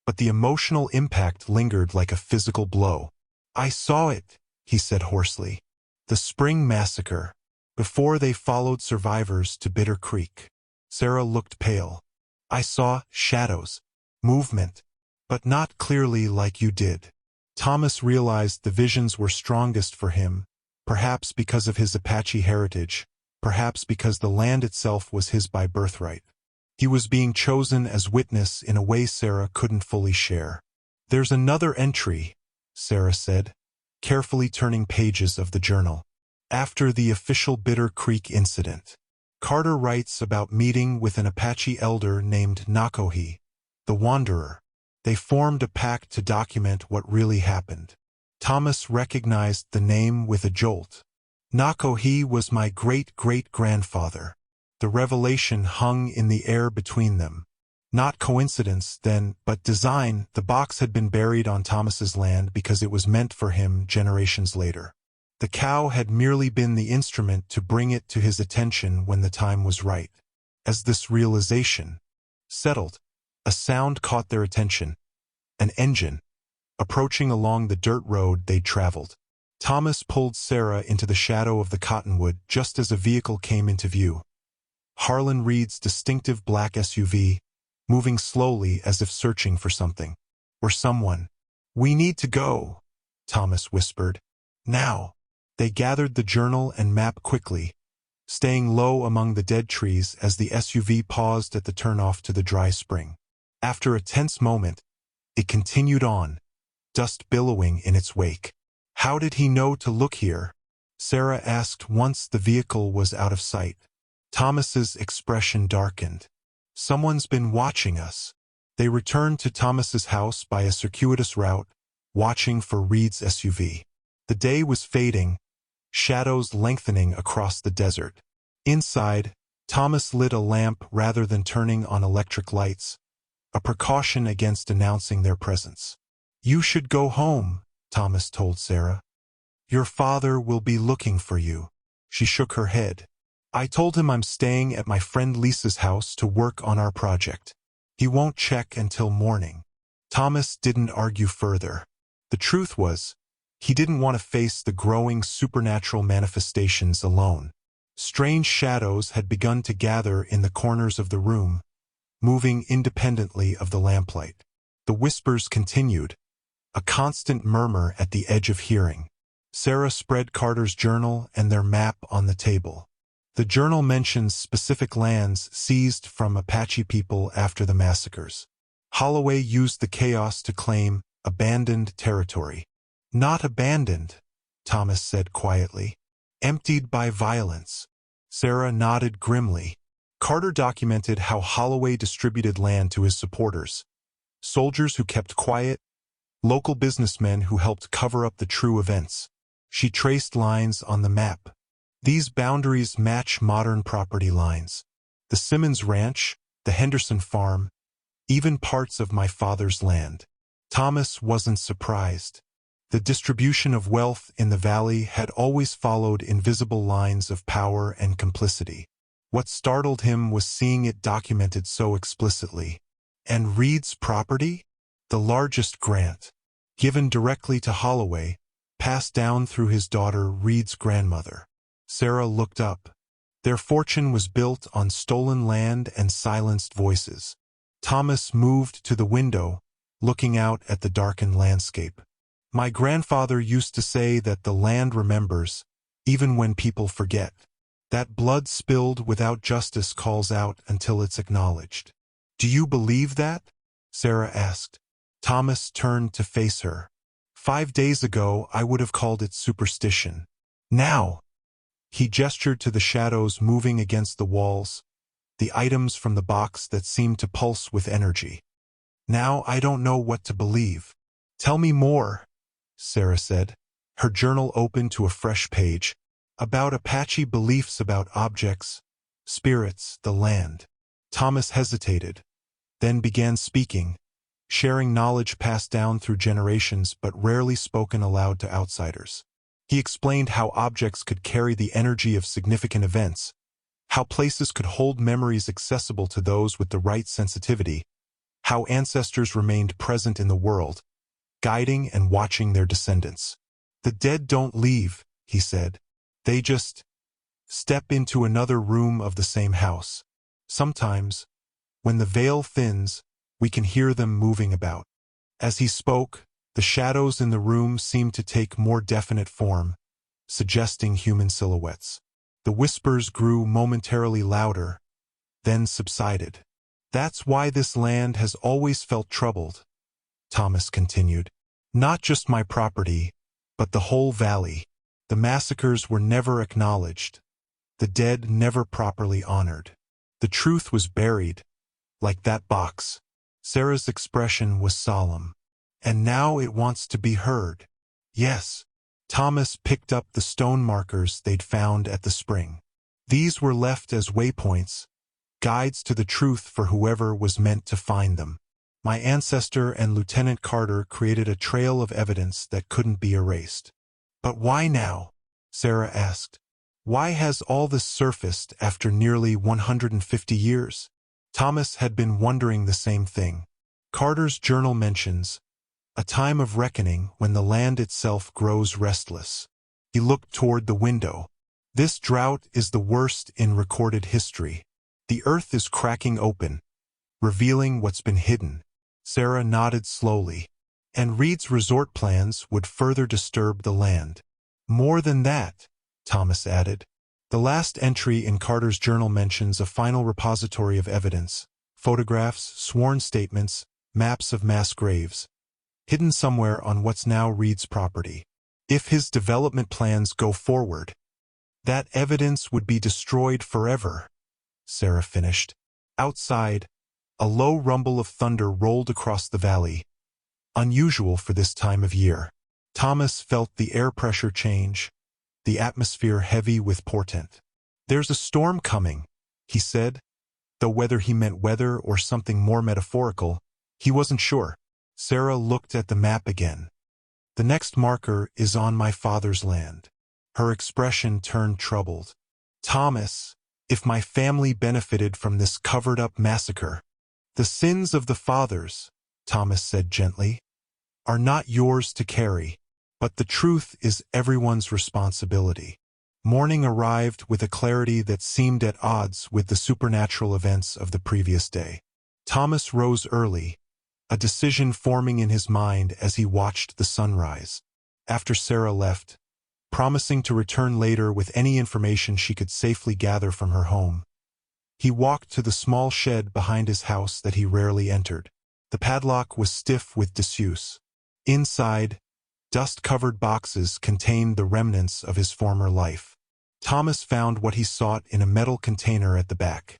A: but the emotional impact lingered like a physical blow. "I saw it," he said hoarsely. "The spring massacre, before they followed survivors to Bitter Creek." Sarah looked pale. "I saw shadows, movement, but not clearly like you did." Thomas realized the visions were strongest for him, perhaps because of his Apache heritage, perhaps because the land itself was his by birthright. He was being chosen as witness in a way Sarah couldn't fully share. "There's another entry," Sarah said, carefully turning pages of the journal. "After the official Bitter Creek incident, Carter writes about meeting with an Apache elder named Nakohi, the Wanderer. They formed a pact to document what really happened." Thomas recognized the name with a jolt. "Nakohi was my great-great-grandfather." The revelation hung in the air between them. Not coincidence, then, but design. The box had been buried on Thomas's land because it was meant for him generations later. The cow had merely been the instrument to bring it to his attention when the time was right. As this realization settled, a sound caught their attention. An engine, approaching along the dirt road they'd traveled. Thomas pulled Sarah into the shadow of the cottonwood just as a vehicle came into view. Harlan Reed's distinctive black SUV, moving slowly as if searching for something. Or someone. "We need to go," Thomas whispered. "Now." They gathered the journal and map quickly, staying low among the dead trees as the SUV paused at the turnoff to the dry spring. After a tense moment, it continued on, dust billowing in its wake. "How did he know to look here?" Sarah asked once the vehicle was out of sight. Thomas's expression darkened. "Someone's been watching us." They returned to Thomas's house by a circuitous route, watching for Reed's SUV. The day was fading, shadows lengthening across the desert. Inside, Thomas lit a lamp rather than turning on electric lights, a precaution against announcing their presence. "You should go home," Thomas told Sarah. "Your father will be looking for you." She shook her head. "I told him I'm staying at my friend Lisa's house to work on our project. He won't check until morning." Thomas didn't argue further. The truth was, he didn't want to face the growing supernatural manifestations alone. Strange shadows had begun to gather in the corners of the room, moving independently of the lamplight. The whispers continued, a constant murmur at the edge of hearing. Sarah spread Carter's journal and their map on the table. The journal mentions specific lands seized from Apache people after the massacres. Holloway used the chaos to claim abandoned territory. "Not abandoned," Thomas said quietly. "Emptied by violence." Sarah nodded grimly. Carter documented how Holloway distributed land to his supporters. Soldiers who kept quiet, local businessmen who helped cover up the true events. She traced lines on the map. These boundaries match modern property lines. The Simmons Ranch, the Henderson Farm, even parts of my father's land. Thomas wasn't surprised. The distribution of wealth in the valley had always followed invisible lines of power and complicity. What startled him was seeing it documented so explicitly. And Reed's property? The largest grant, given directly to Holloway, passed down through his daughter Reed's grandmother. Sarah looked up. Their fortune was built on stolen land and silenced voices. Thomas moved to the window, looking out at the darkened landscape. My grandfather used to say that the land remembers, even when people forget. That blood spilled without justice calls out until it's acknowledged. Do you believe that? Sarah asked. Thomas turned to face her. 5 days ago, I would have called it superstition. Now, he gestured to the shadows moving against the walls, the items from the box that seemed to pulse with energy. Now I don't know what to believe. Tell me more, Sarah said, her journal open to a fresh page, about Apache beliefs about objects, spirits, the land. Thomas hesitated, then began speaking, sharing knowledge passed down through generations but rarely spoken aloud to outsiders. He explained how objects could carry the energy of significant events, how places could hold memories accessible to those with the right sensitivity, how ancestors remained present in the world, guiding and watching their descendants. The dead don't leave, he said. They just step into another room of the same house. Sometimes, when the veil thins, we can hear them moving about. As he spoke, the shadows in the room seemed to take more definite form, suggesting human silhouettes. The whispers grew momentarily louder, then subsided. That's why this land has always felt troubled, Thomas continued. Not just my property, but the whole valley. The massacres were never acknowledged, the dead never properly honored. The truth was buried, like that box. Sarah's expression was solemn. And now it wants to be heard. Yes. Thomas picked up the stone markers they'd found at the spring. These were left as waypoints, guides to the truth for whoever was meant to find them. My ancestor and Lieutenant Carter created a trail of evidence that couldn't be erased. But why now? Sarah asked. Why has all this surfaced after nearly 150 years? Thomas had been wondering the same thing. Carter's journal mentions a time of reckoning when the land itself grows restless. He looked toward the window. This drought is the worst in recorded history. The earth is cracking open, revealing what's been hidden. Sarah nodded slowly. And Reed's resort plans would further disturb the land. More than that, Thomas added. The last entry in Carter's journal mentions a final repository of evidence, photographs, sworn statements, maps of mass graves, hidden somewhere on what's now Reed's property. If his development plans go forward, that evidence would be destroyed forever, Sarah finished. Outside, a low rumble of thunder rolled across the valley, unusual for this time of year. Thomas felt the air pressure change, the atmosphere heavy with portent. There's a storm coming, he said, though whether he meant weather or something more metaphorical, he wasn't sure. Sarah looked at the map again. The next marker is on my father's land. Her expression turned troubled. Thomas, if my family benefited from this covered-up massacre, the sins of the fathers, Thomas said gently, are not yours to carry, but the truth is everyone's responsibility. Morning arrived with a clarity that seemed at odds with the supernatural events of the previous day. Thomas rose early, a decision forming in his mind as he watched the sunrise. After Sarah left, promising to return later with any information she could safely gather from her home, he walked to the small shed behind his house that he rarely entered. The padlock was stiff with disuse. Inside, dust-covered boxes contained the remnants of his former life. Thomas found what he sought in a metal container at the back.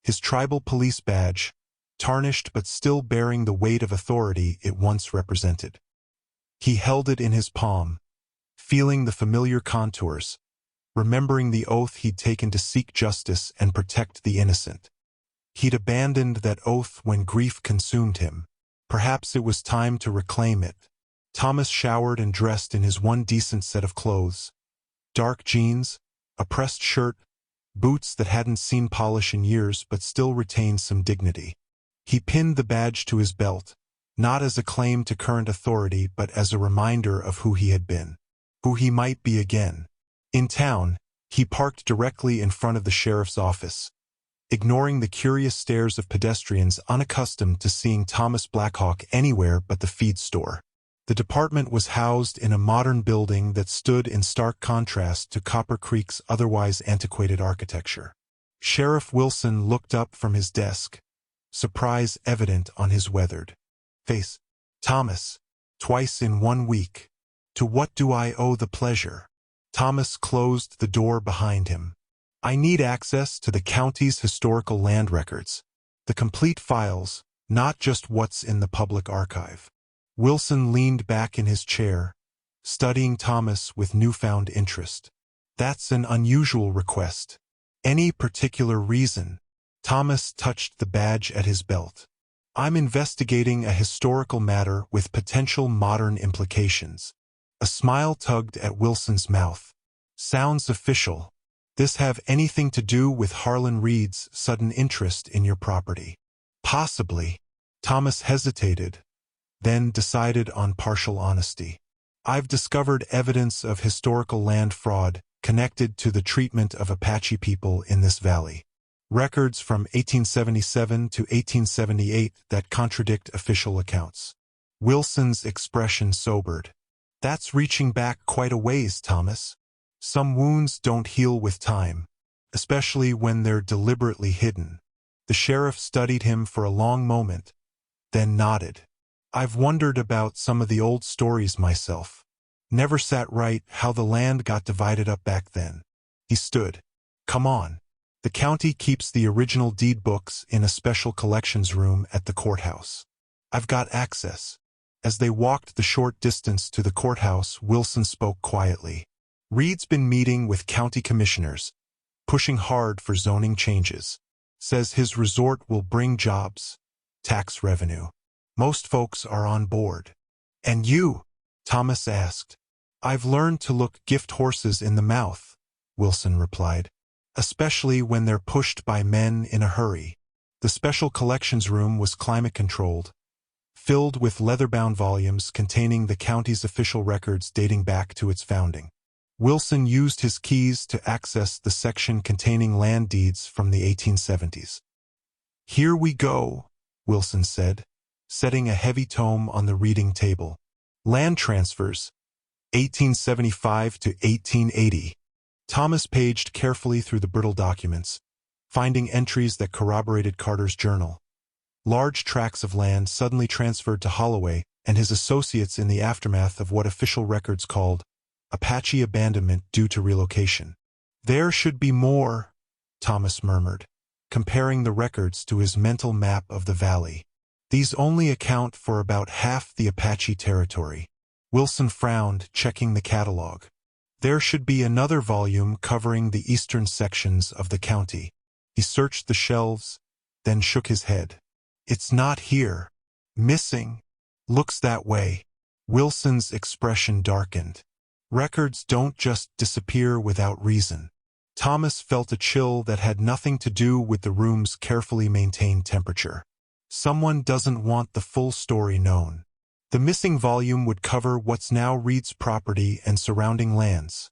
A: His tribal police badge, tarnished but still bearing the weight of authority it once represented. He held it in his palm, feeling the familiar contours, remembering the oath he'd taken to seek justice and protect the innocent. He'd abandoned that oath when grief consumed him. Perhaps it was time to reclaim it. Thomas showered and dressed in his one decent set of clothes. Dark jeans, a pressed shirt, boots that hadn't seen polish in years but still retained some dignity. He pinned the badge to his belt, not as a claim to current authority but as a reminder of who he had been, who he might be again. In town, he parked directly in front of the sheriff's office, ignoring the curious stares of pedestrians unaccustomed to seeing Thomas Blackhawk anywhere but the feed store. The department was housed in a modern building that stood in stark contrast to Copper Creek's otherwise antiquated architecture. Sheriff Wilson looked up from his desk, surprise evident on his weathered face. "Thomas, twice in 1 week. To what do I owe the pleasure?" Thomas closed the door behind him. "I need access to the county's historical land records. The complete files, not just what's in the public archive." Wilson leaned back in his chair, studying Thomas with newfound interest. "That's an unusual request. Any particular reason?" Thomas touched the badge at his belt. "I'm investigating a historical matter with potential modern implications." A smile tugged at Wilson's mouth. "Sounds official. This have anything to do with Harlan Reed's sudden interest in your property?" "Possibly." Thomas hesitated, then decided on partial honesty. "I've discovered evidence of historical land fraud connected to the treatment of Apache people in this valley. Records from 1877 to 1878 that contradict official accounts." Wilson's expression sobered. "That's reaching back quite a ways, Thomas. Some wounds don't heal with time, especially when they're deliberately hidden." The sheriff studied him for a long moment, then nodded. "I've wondered about some of the old stories myself. Never sat right how the land got divided up back then." He stood. "Come on. The county keeps the original deed books in a special collections room at the courthouse. I've got access." As they walked the short distance to the courthouse, Wilson spoke quietly. "Reed's been meeting with county commissioners, pushing hard for zoning changes. Says his resort will bring jobs, tax revenue. Most folks are on board." "And you?" Thomas asked. "I've learned to look gift horses in the mouth," Wilson replied, "especially when they're pushed by men in a hurry." The special collections room was climate-controlled, filled with leather-bound volumes containing the county's official records dating back to its founding. Wilson used his keys to access the section containing land deeds from the 1870s. "Here we go," Wilson said, setting a heavy tome on the reading table. "Land transfers, 1875 to 1880. Thomas paged carefully through the brittle documents, finding entries that corroborated Carter's journal. Large tracts of land suddenly transferred to Holloway and his associates in the aftermath of what official records called Apache abandonment due to relocation. "There should be more," Thomas murmured, comparing the records to his mental map of the valley. "These only account for about half the Apache territory." Wilson frowned, checking the catalog. "There should be another volume covering the eastern sections of the county." He searched the shelves, then shook his head. "It's not here. Missing. Looks that way." Wilson's expression darkened. "Records don't just disappear without reason." Thomas felt a chill that had nothing to do with the room's carefully maintained temperature. Someone doesn't want the full story known. "The missing volume would cover what's now Reed's property and surrounding lands,"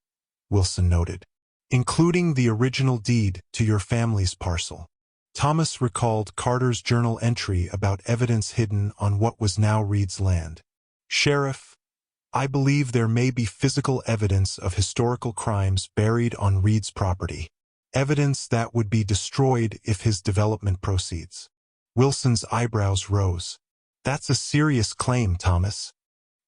A: Wilson noted, "including the original deed to your family's parcel." Thomas recalled Carter's journal entry about evidence hidden on what was now Reed's land. "Sheriff, I believe there may be physical evidence of historical crimes buried on Reed's property. Evidence that would be destroyed if his development proceeds." Wilson's eyebrows rose. "That's a serious claim, Thomas."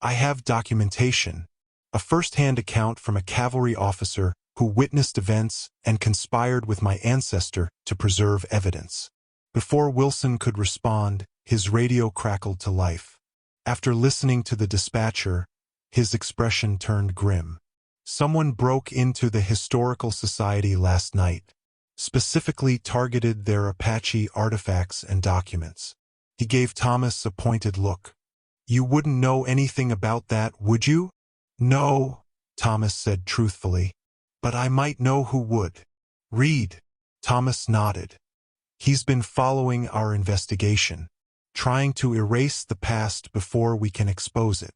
A: "I have documentation. A first-hand account from a cavalry officer who witnessed events and conspired with my ancestor to preserve evidence." Before Wilson could respond, his radio crackled to life. After listening to the dispatcher, his expression turned grim. "Someone broke into the Historical Society last night, specifically targeted their Apache artifacts and documents." He gave Thomas a pointed look. "You wouldn't know anything about that, would you?" "No," Thomas said truthfully. "But I might know who would." "Reed." Thomas nodded. He's been following our investigation, trying to erase the past before we can expose it.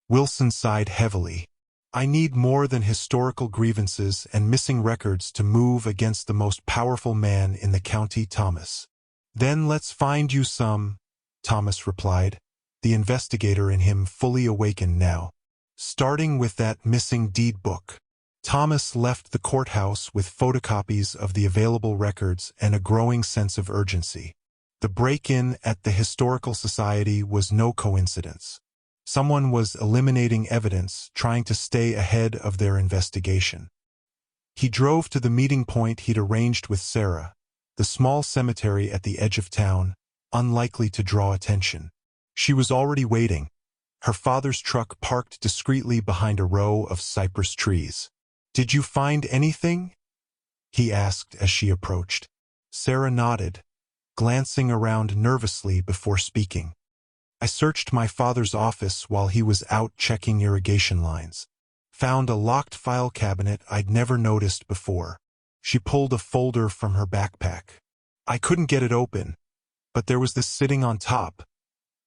A: Wilson sighed heavily. I need more than historical grievances and missing records to move against the most powerful man in the county, Thomas. Then let's find you some, Thomas replied, the investigator in him fully awakened now. Starting with that missing deed book. Thomas left the courthouse with photocopies of the available records and a growing sense of urgency. The break-in at the Historical Society was no coincidence. Someone was eliminating evidence, trying to stay ahead of their investigation. He drove to the meeting point he'd arranged with Sarah, the small cemetery at the edge of town, unlikely to draw attention. She was already waiting, her father's truck parked discreetly behind a row of cypress trees. "Did you find anything?" he asked as she approached. Sarah nodded, glancing around nervously before speaking. "I searched my father's office while he was out checking irrigation lines. Found a locked file cabinet I'd never noticed before." She pulled a folder from her backpack. "I couldn't get it open, but there was this sitting on top,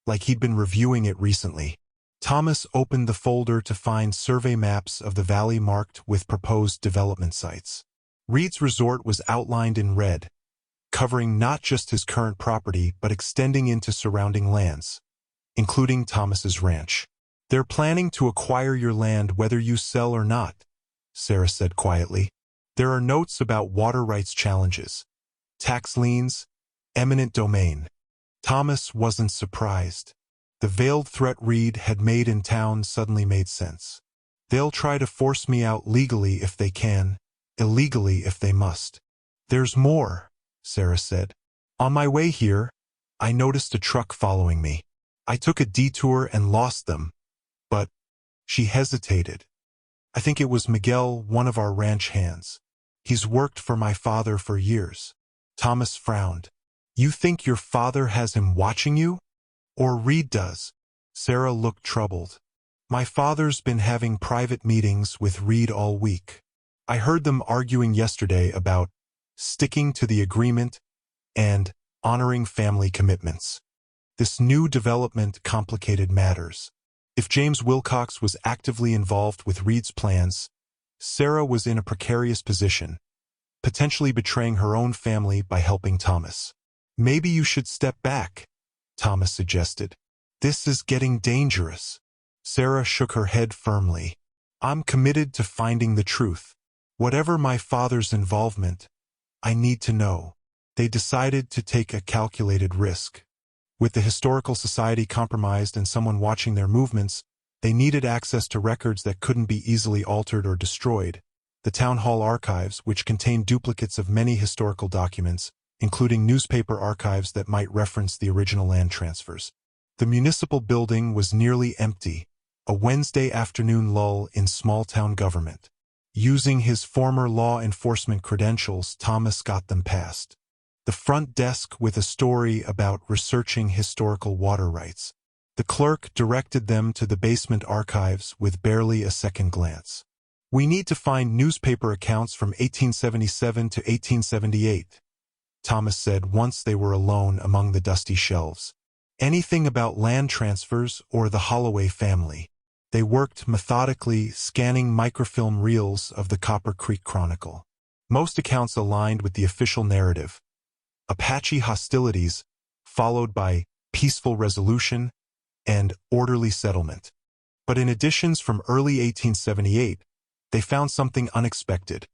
A: like he'd been reviewing it recently." Thomas opened the folder to find survey maps of the valley marked with proposed development sites. Reed's resort was outlined in red, covering not just his current property but extending into surrounding lands, including Thomas's ranch. "They're planning to acquire your land whether you sell or not," Sarah said quietly. "There are notes about water rights challenges, tax liens, eminent domain." Thomas wasn't surprised. The veiled threat Reed had made in town suddenly made sense. "They'll try to force me out legally if they can, illegally if they must." "There's more," Sarah said. "On my way here, I noticed a truck following me. I took a detour and lost them, but—" She hesitated. "I think it was Miguel, one of our ranch hands. He's worked for my father for years." Thomas frowned. "You think your father has him watching you? Or Reed does?" Sarah looked troubled. "My father's been having private meetings with Reed all week. I heard them arguing yesterday about sticking to the agreement and honoring family commitments. This new development complicated matters. If James Wilcox was actively involved with Reed's plans, Sarah was in a precarious position, potentially betraying her own family by helping Thomas. "Maybe you should step back," Thomas suggested. "This is getting dangerous." Sarah shook her head firmly. "I'm committed to finding the truth. Whatever my father's involvement, I need to know." They decided to take a calculated risk. With the Historical Society compromised and someone watching their movements, they needed access to records that couldn't be easily altered or destroyed. The town hall archives, which contained duplicates of many historical documents, including newspaper archives that might reference the original land transfers. The municipal building was nearly empty, a Wednesday afternoon lull in small-town government. Using his former law enforcement credentials, Thomas got them past the front desk with a story about researching historical water rights. The clerk directed them to the basement archives with barely a second glance. "We need to find newspaper accounts from 1877 to 1878, Thomas said once they were alone among the dusty shelves. "Anything about land transfers or the Holloway family." They worked methodically, scanning microfilm reels of the Copper Creek Chronicle. Most accounts aligned with the official narrative: Apache hostilities, followed by peaceful resolution and orderly settlement. But in editions from early 1878, they found something unexpected.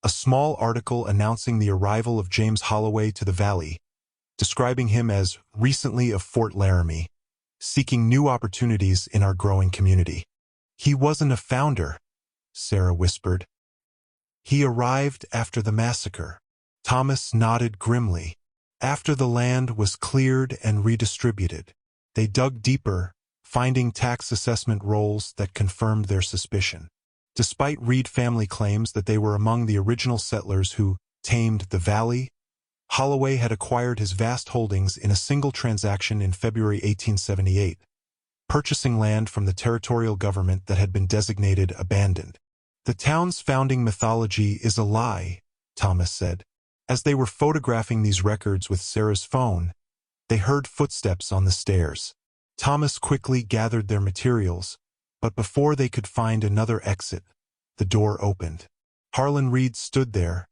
A: A small article announcing the arrival of James Holloway to the valley, describing him as recently of Fort Laramie, seeking new opportunities in our growing community. "He wasn't a founder," Sarah whispered. "He arrived after the massacre." Thomas nodded grimly. After the land was cleared and redistributed, they dug deeper, finding tax assessment rolls that confirmed their suspicion. Despite Reed family claims that they were among the original settlers who tamed the valley, Holloway had acquired his vast holdings in a single transaction in February 1878, purchasing land from the territorial government that had been designated abandoned. "The town's founding mythology is a lie," Thomas said. As they were photographing these records with Sarah's phone, they heard footsteps on the stairs. Thomas quickly gathered their materials, but before they could find another exit, the door opened. Harlan Reed stood there,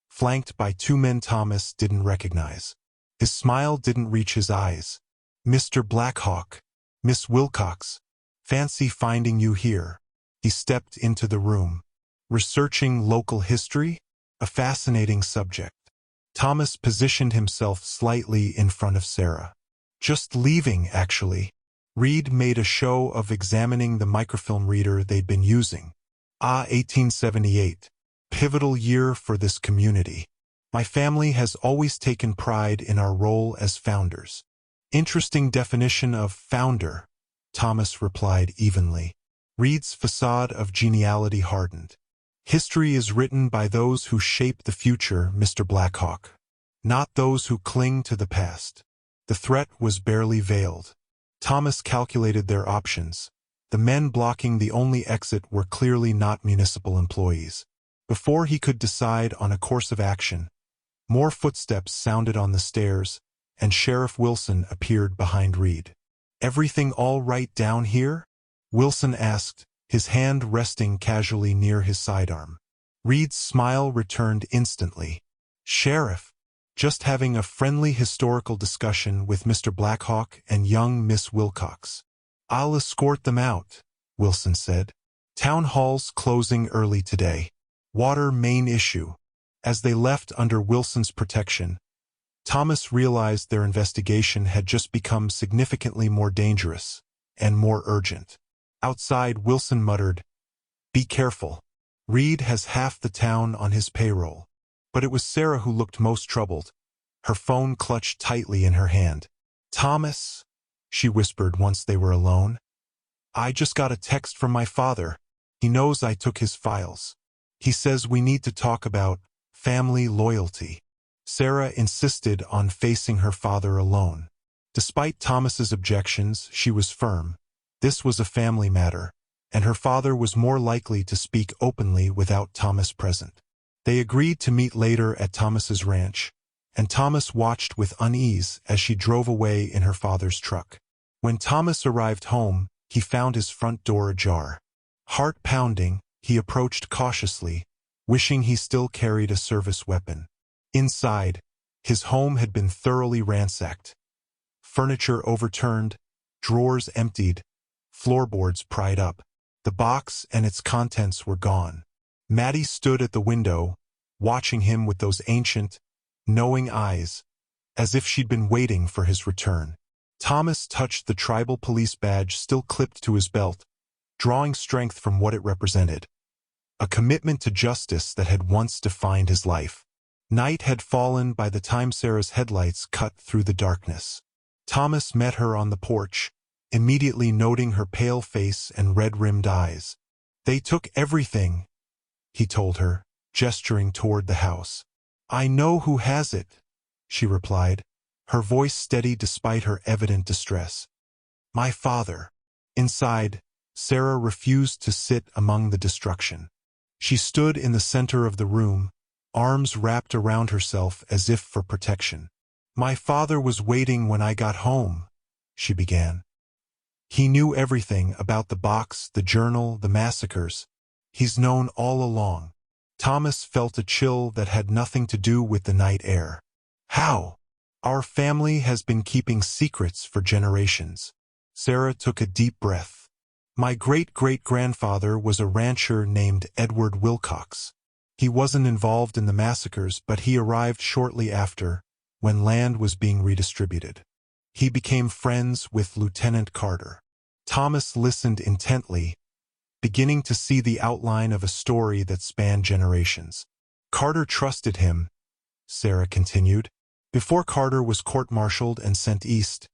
A: flanked by two men Thomas didn't recognize. His smile didn't reach his eyes. "Mr. Blackhawk, Miss Wilcox, fancy finding you here." He stepped into the room. "Researching local history? A fascinating subject." Thomas positioned himself slightly in front of Sarah. "Just leaving, actually." Reed made a show of examining the microfilm reader they'd been using. 1878. Pivotal year for this community. My family has always taken pride in our role as founders. Interesting definition of founder, Thomas replied evenly. Reed's facade of geniality hardened. History is written by those who shape the future, Mr. Blackhawk, not those who cling to the past. The threat was barely veiled. Thomas calculated their options. The men blocking the only exit were clearly not municipal employees. Before he could decide on a course of action, more footsteps sounded on the stairs, and Sheriff Wilson appeared behind Reed. "Everything all right down here?" Wilson asked, his hand resting casually near his sidearm. Reed's smile returned instantly. "Sheriff, just having a friendly historical discussion with Mr. Blackhawk and young Miss Wilcox." "I'll escort them out," Wilson said. "Town hall's closing early today. Water main issue." As they left under Wilson's protection, Thomas realized their investigation had just become significantly more dangerous and more urgent. Outside, Wilson muttered, "Be careful. Reed has half the town on his payroll." But it was Sarah who looked most troubled, her phone clutched tightly in her hand. "Thomas," she whispered once they were alone, "I just got a text from my father. He knows I took his files. He says we need to talk about family loyalty." Sarah insisted on facing her father alone. Despite Thomas's objections, she was firm. This was a family matter, and her father was more likely to speak openly without Thomas present. They agreed to meet later at Thomas's ranch, and Thomas watched with unease as she drove away in her father's truck. When Thomas arrived home, he found his front door ajar. Heart pounding, he approached cautiously, wishing he still carried a service weapon. Inside, his home had been thoroughly ransacked. Furniture overturned, drawers emptied, floorboards pried up. The box and its contents were gone. Maddie stood at the window, watching him with those ancient, knowing eyes, as if she'd been waiting for his return. Thomas touched the tribal police badge still clipped to his belt, drawing strength from what it represented. A commitment to justice that had once defined his life. Night had fallen by the time Sarah's headlights cut through the darkness. Thomas met her on the porch, immediately noting her pale face and red-rimmed eyes. "They took everything," he told her, gesturing toward the house. "I know who has it," she replied, her voice steady despite her evident distress. "My father." Inside, Sarah refused to sit among the destruction. She stood in the center of the room, arms wrapped around herself as if for protection. "My father was waiting when I got home," she began. "He knew everything about the box, the journal, the massacres. He's known all along." Thomas felt a chill that had nothing to do with the night air. "How?" "Our family has been keeping secrets for generations." Sarah took a deep breath. "My great-great-grandfather was a rancher named Edward Wilcox. He wasn't involved in the massacres, but he arrived shortly after, when land was being redistributed. He became friends with Lieutenant Carter." Thomas listened intently, beginning to see the outline of a story that spanned generations. "Carter trusted him," Sarah continued. "Before Carter was court-martialed and sent east,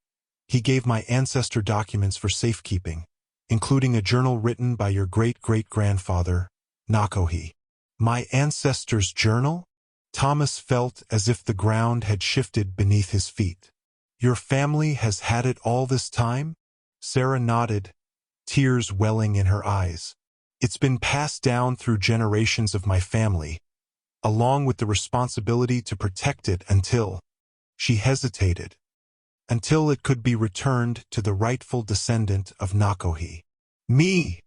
A: he gave my ancestor documents for safekeeping, including a journal written by your great-great-grandfather, Nakohi." "My ancestor's journal?" Thomas felt as if the ground had shifted beneath his feet. "Your family has had it all this time?" Sarah nodded, tears welling in her eyes. "It's been passed down through generations of my family, along with the responsibility to protect it until, she hesitated, until it could be returned to the rightful descendant of Nakohi. Me,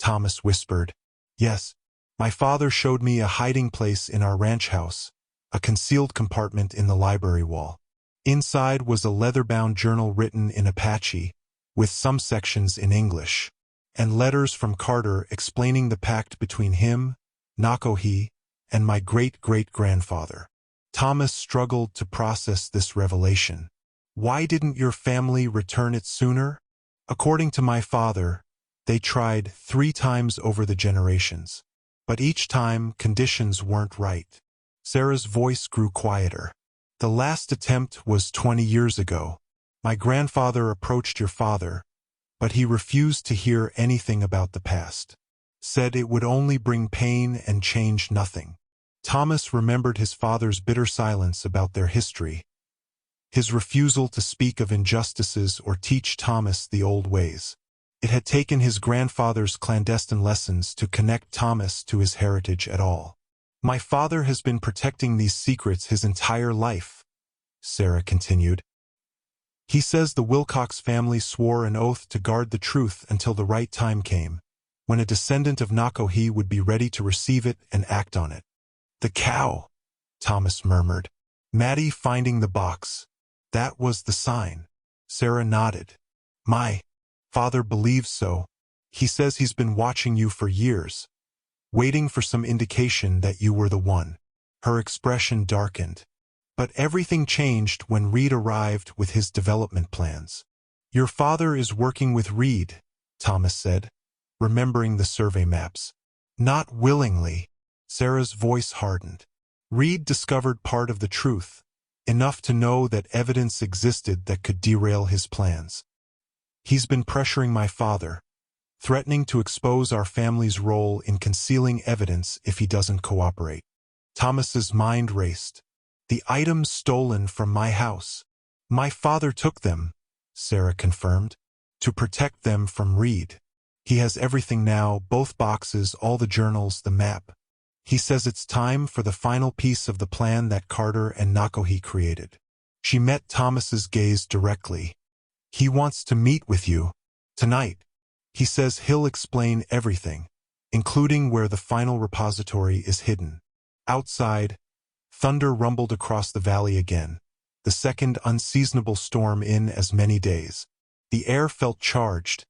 A: Thomas whispered. Yes, my father showed me a hiding place in our ranch house, a concealed compartment in the library wall. Inside was a leather-bound journal written in Apache, with some sections in English, and letters from Carter explaining the pact between him, Nakohi, and my great-great-grandfather. Thomas struggled to process this revelation. Why didn't your family return it sooner? According to my father, they tried 3 times over the generations, but each time conditions weren't right. Sarah's voice grew quieter. The last attempt was 20 years ago. My grandfather approached your father, but he refused to hear anything about the past. Said it would only bring pain and change nothing. Thomas remembered his father's bitter silence about their history, his refusal to speak of injustices or teach Thomas the old ways. It had taken his grandfather's clandestine lessons to connect Thomas to his heritage at all. My father has been protecting these secrets his entire life, Sarah continued. He says the Wilcox family swore an oath to guard the truth until the right time came, when a descendant of Nakohi would be ready to receive it and act on it. The cow, Thomas murmured. Maddie finding the box. That was the sign. Sarah nodded. My father believes so. He says he's been watching you for years, waiting for some indication that you were the one. Her expression darkened. But everything changed when Reed arrived with his development plans. Your father is working with Reed, Thomas said, remembering the survey maps. Not willingly. Sarah's voice hardened. Reed discovered part of the truth, enough to know that evidence existed that could derail his plans. He's been pressuring my father, threatening to expose our family's role in concealing evidence if he doesn't cooperate. Thomas's mind raced. The items stolen from my house. My father took them, Sarah confirmed, to protect them from Reed. He has everything now, both boxes, all the journals, the map. He says it's time for the final piece of the plan that Carter and Nakohi created. She met Thomas's gaze directly. He wants to meet with you. Tonight. He says he'll explain everything, including where the final repository is hidden. Outside, thunder rumbled across the valley again, the second unseasonable storm in as many days. The air felt charged,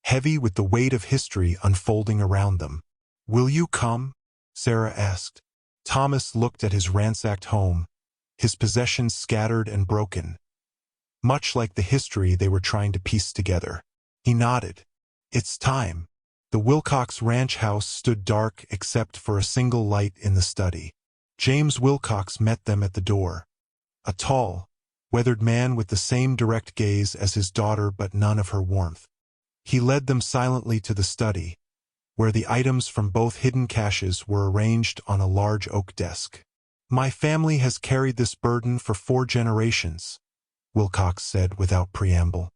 A: heavy with the weight of history unfolding around them. Will you come? Sarah asked. Thomas looked at his ransacked home, his possessions scattered and broken, much like the history they were trying to piece together. He nodded. It's time. The Wilcox ranch house stood dark except for a single light in the study. James Wilcox met them at the door. A tall, weathered man with the same direct gaze as his daughter but none of her warmth. He led them silently to the study, where the items from both hidden caches were arranged on a large oak desk. My family has carried this burden for 4 generations, Wilcox said without preamble.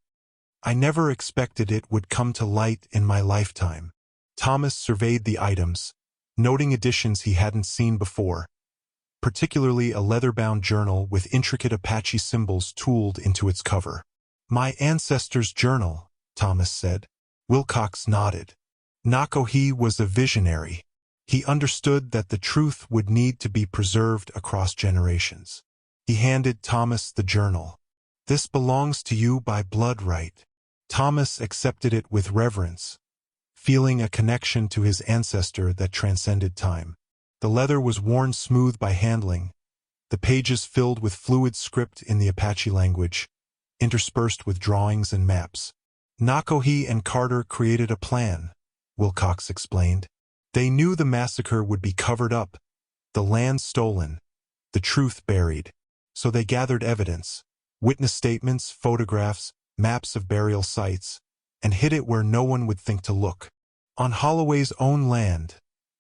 A: I never expected it would come to light in my lifetime. Thomas surveyed the items, noting additions he hadn't seen before, particularly a leather-bound journal with intricate Apache symbols tooled into its cover. My ancestor's journal, Thomas said. Wilcox nodded. Nakohi was a visionary. He understood that the truth would need to be preserved across generations. He handed Thomas the journal. This belongs to you by blood right. Thomas accepted it with reverence, feeling a connection to his ancestor that transcended time. The leather was worn smooth by handling, the pages filled with fluid script in the Apache language, interspersed with drawings and maps. Nakohi and Carter created a plan, Wilcox explained. They knew the massacre would be covered up, the land stolen, the truth buried. So they gathered evidence, witness statements, photographs, maps of burial sites, and hid it where no one would think to look. On Holloway's own land,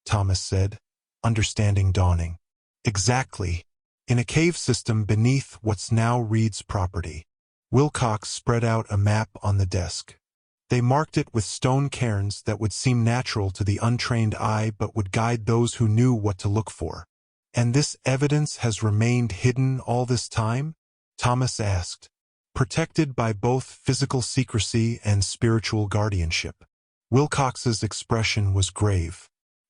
A: Thomas said, understanding dawning. Exactly. In a cave system beneath what's now Reed's property. Wilcox spread out a map on the desk. They marked it with stone cairns that would seem natural to the untrained eye but would guide those who knew what to look for. And this evidence has remained hidden all this time? Thomas asked, protected by both physical secrecy and spiritual guardianship. Wilcox's expression was grave.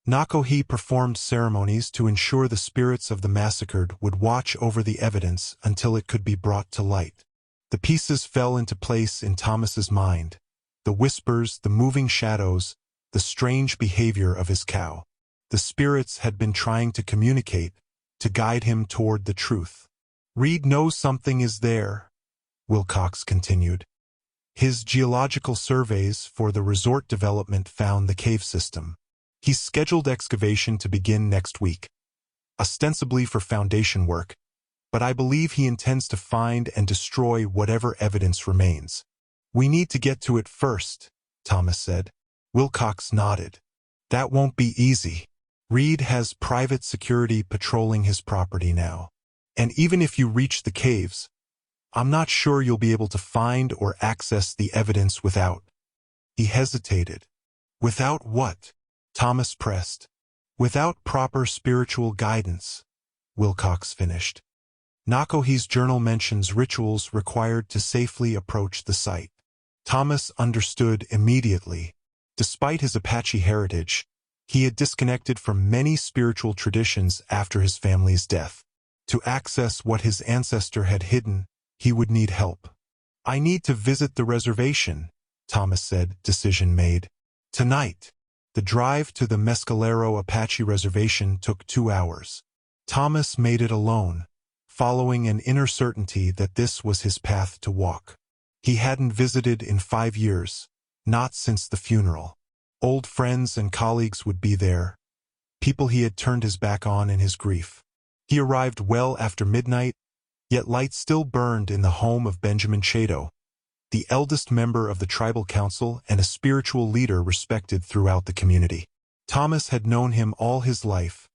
A: Nakohi performed ceremonies to ensure the spirits of the massacred would watch over the evidence until it could be brought to light. The pieces fell into place in Thomas's mind. The whispers, the moving shadows, the strange behavior of his cow. The spirits had been trying to communicate, to guide him toward the truth. Reed knows something is there, Wilcox continued. His geological surveys for the resort development found the cave system. He's scheduled excavation to begin next week, ostensibly for foundation work, but I believe he intends to find and destroy whatever evidence remains. We need to get to it first, Thomas said. Wilcox nodded. That won't be easy. Reed has private security patrolling his property now. And even if you reach the caves, I'm not sure you'll be able to find or access the evidence without. He hesitated. Without what? Thomas pressed. Without proper spiritual guidance, Wilcox finished. Nakohi's journal mentions rituals required to safely approach the site. Thomas understood immediately. Despite his Apache heritage, he had disconnected from many spiritual traditions after his family's death. To access what his ancestor had hidden, he would need help. I need to visit the reservation, Thomas said, decision made. Tonight. The drive to the Mescalero Apache reservation took 2 hours. Thomas made it alone, following an inner certainty that this was his path to walk. He hadn't visited in 5 years, not since the funeral. Old friends and colleagues would be there, people he had turned his back on in his grief. He arrived well after midnight, yet light still burned in the home of Benjamin Chato, the eldest member of the tribal council and a spiritual leader respected throughout the community. Thomas had known him all his life.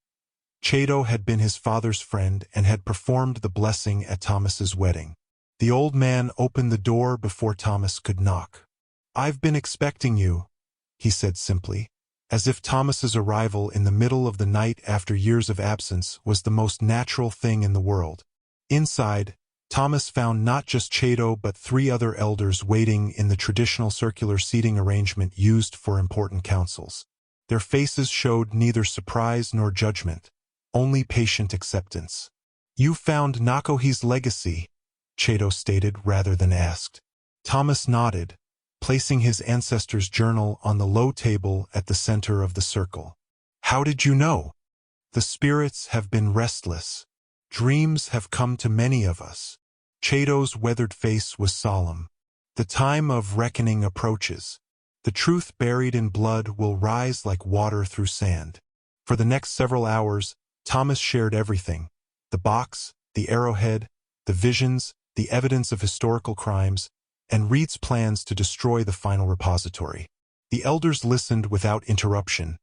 A: Chato had been his father's friend and had performed the blessing at Thomas's wedding. The old man opened the door before Thomas could knock. I've been expecting you, he said simply, as if Thomas's arrival in the middle of the night after years of absence was the most natural thing in the world. Inside, Thomas found not just Chato but 3 other elders waiting in the traditional circular seating arrangement used for important councils. Their faces showed neither surprise nor judgment, only patient acceptance. You found Nakohi's legacy, Chato stated rather than asked. Thomas nodded, placing his ancestor's journal on the low table at the center of the circle. How did you know? The spirits have been restless. Dreams have come to many of us. Chato's weathered face was solemn. The time of reckoning approaches. The truth buried in blood will rise like water through sand. For the next several hours, Thomas shared everything. The box, the arrowhead, the visions, the evidence of historical crimes, and Reed's plans to destroy the final repository. The elders listened without interruption,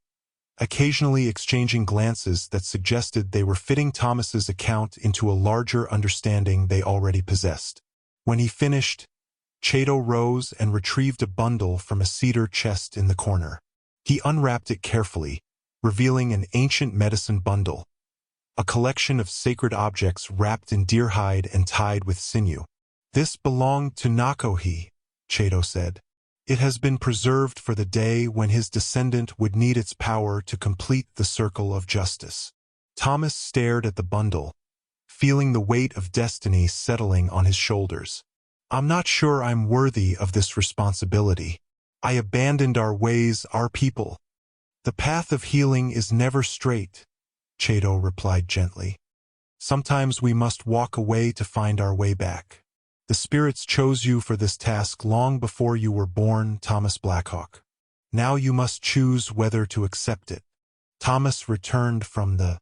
A: occasionally exchanging glances that suggested they were fitting Thomas's account into a larger understanding they already possessed. When he finished, Chato rose and retrieved a bundle from a cedar chest in the corner. He unwrapped it carefully, revealing an ancient medicine bundle, a collection of sacred objects wrapped in deer hide and tied with sinew. This belonged to Nakohi, Chato said. It has been preserved for the day when his descendant would need its power to complete the circle of justice. Thomas stared at the bundle, feeling the weight of destiny settling on his shoulders. I'm not sure I'm worthy of this responsibility. I abandoned our ways, our people. The path of healing is never straight, Chato replied gently. Sometimes we must walk away to find our way back. The spirits chose you for this task long before you were born, Thomas Blackhawk. Now you must choose whether to accept it. Thomas returned from the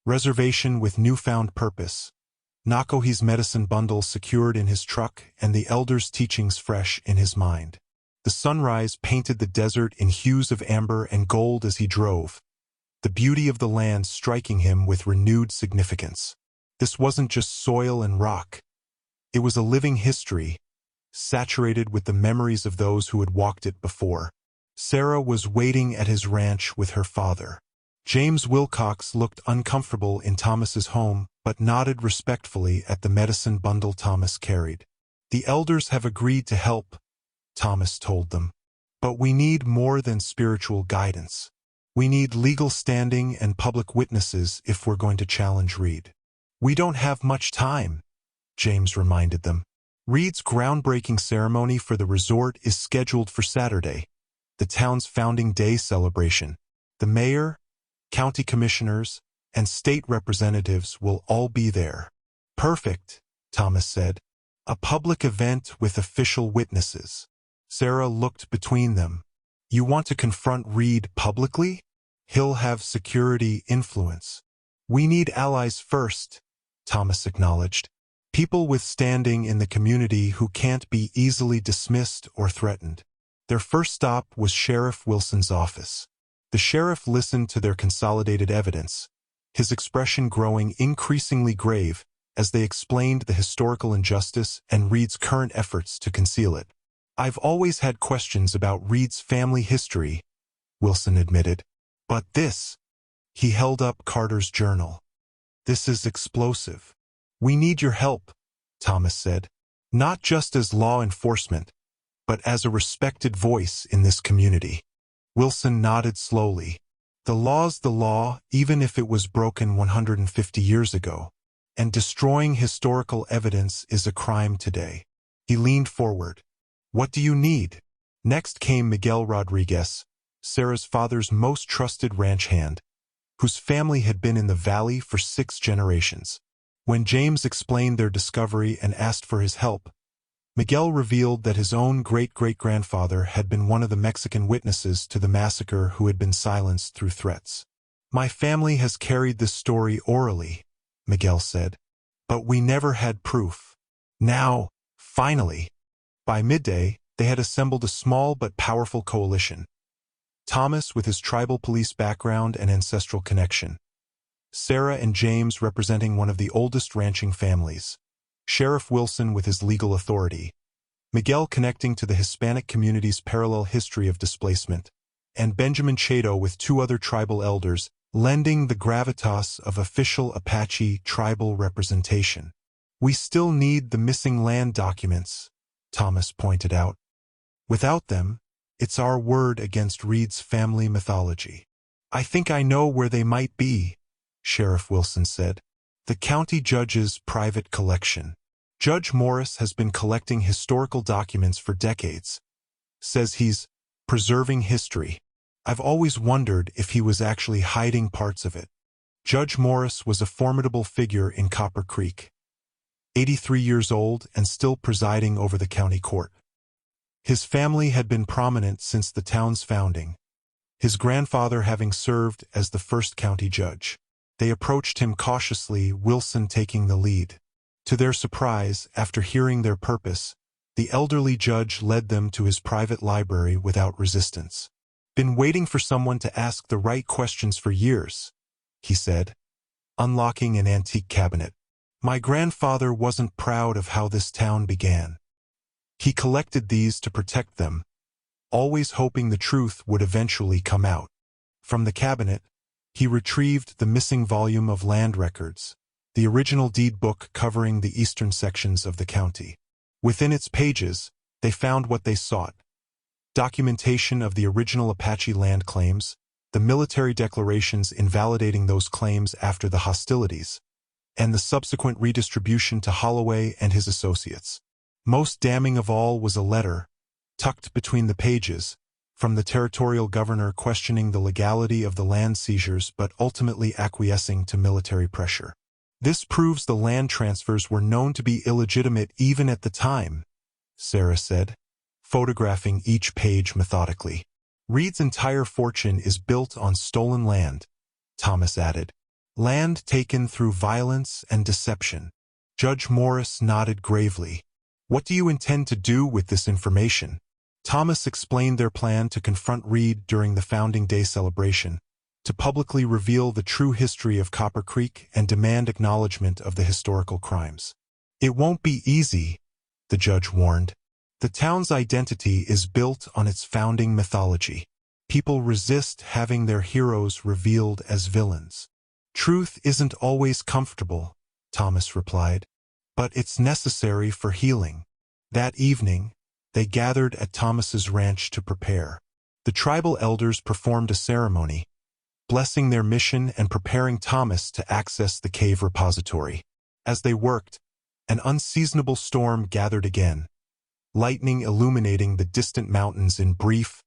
A: reservation with newfound purpose, Nakohi's medicine bundle secured in his truck and the elders' teachings fresh in his mind. The sunrise painted the desert in hues of amber and gold as he drove, the beauty of the land striking him with renewed significance. This wasn't just soil and rock. It was a living history, saturated with the memories of those who had walked it before. Sarah was waiting at his ranch with her father. James Wilcox looked uncomfortable in Thomas's home, but nodded respectfully at the medicine bundle Thomas carried. "The elders have agreed to help," Thomas told them. "But we need more than spiritual guidance. We need legal standing and public witnesses if we're going to challenge Reed." "We don't have much time," James reminded them. "Reed's groundbreaking ceremony for the resort is scheduled for Saturday, the town's founding day celebration. The mayor, county commissioners, and state representatives will all be there." "Perfect," Thomas said. "A public event with official witnesses." Sarah looked between them. "You want to confront Reed publicly? He'll have security influence." "We need allies first," Thomas acknowledged. "People with standing in the community who can't be easily dismissed or threatened." Their first stop was Sheriff Wilson's office. The sheriff listened to their consolidated evidence, his expression growing increasingly grave as they explained the historical injustice and Reed's current efforts to conceal it. "I've always had questions about Reed's family history," Wilson admitted. "But this," he held up Carter's journal. "This is explosive. We need your help," Thomas said. "Not just as law enforcement, but as a respected voice in this community." Wilson nodded slowly. "The law's the law, even if it was broken 150 years ago. And destroying historical evidence is a crime today." He leaned forward. "What do you need?" Next came Miguel Rodriguez, Sarah's father's most trusted ranch hand, whose family had been in the valley for 6 generations. When James explained their discovery and asked for his help, Miguel revealed that his own great-great-grandfather had been one of the Mexican witnesses to the massacre who had been silenced through threats. "My family has carried this story orally," Miguel said, "but we never had proof. Now, finally." By midday, they had assembled a small but powerful coalition. Thomas with his tribal police background and ancestral connection. Sarah and James representing one of the oldest ranching families. Sheriff Wilson with his legal authority, Miguel connecting to the Hispanic community's parallel history of displacement, and Benjamin Chato with 2 other tribal elders, lending the gravitas of official Apache tribal representation. "We still need the missing land documents," Thomas pointed out. "Without them, it's our word against Reed's family mythology." "I think I know where they might be," Sheriff Wilson said. "The county judge's private collection. Judge Morris has been collecting historical documents for decades. Says he's preserving history. I've always wondered if he was actually hiding parts of it." Judge Morris was a formidable figure in Copper Creek, 83 years old and still presiding over the county court. His family had been prominent since the town's founding, his grandfather having served as the first county judge. They approached him cautiously, Wilson taking the lead. To their surprise, after hearing their purpose, the elderly judge led them to his private library without resistance. "Been waiting for someone to ask the right questions for years," he said, unlocking an antique cabinet. "My grandfather wasn't proud of how this town began. He collected these to protect them, always hoping the truth would eventually come out." From the cabinet, he retrieved the missing volume of land records, the original deed book covering the eastern sections of the county. Within its pages, they found what they sought: documentation of the original Apache land claims, the military declarations invalidating those claims after the hostilities, and the subsequent redistribution to Holloway and his associates. Most damning of all was a letter, tucked between the pages, from the territorial governor questioning the legality of the land seizures but ultimately acquiescing to military pressure. "This proves the land transfers were known to be illegitimate even at the time," Sarah said, photographing each page methodically. "Reed's entire fortune is built on stolen land," Thomas added. "Land taken through violence and deception." Judge Morris nodded gravely. "What do you intend to do with this information?" Thomas explained their plan to confront Reed during the Founding Day celebration, to publicly reveal the true history of Copper Creek and demand acknowledgement of the historical crimes. "It won't be easy," the judge warned. "The town's identity is built on its founding mythology. People resist having their heroes revealed as villains. Truth isn't always comfortable, Thomas replied, but it's necessary for healing. That evening, they gathered at Thomas's ranch to prepare. The tribal elders performed a ceremony, blessing their mission and preparing Thomas to access the cave repository. As they worked, an unseasonable storm gathered again, lightning illuminating the distant mountains in brief,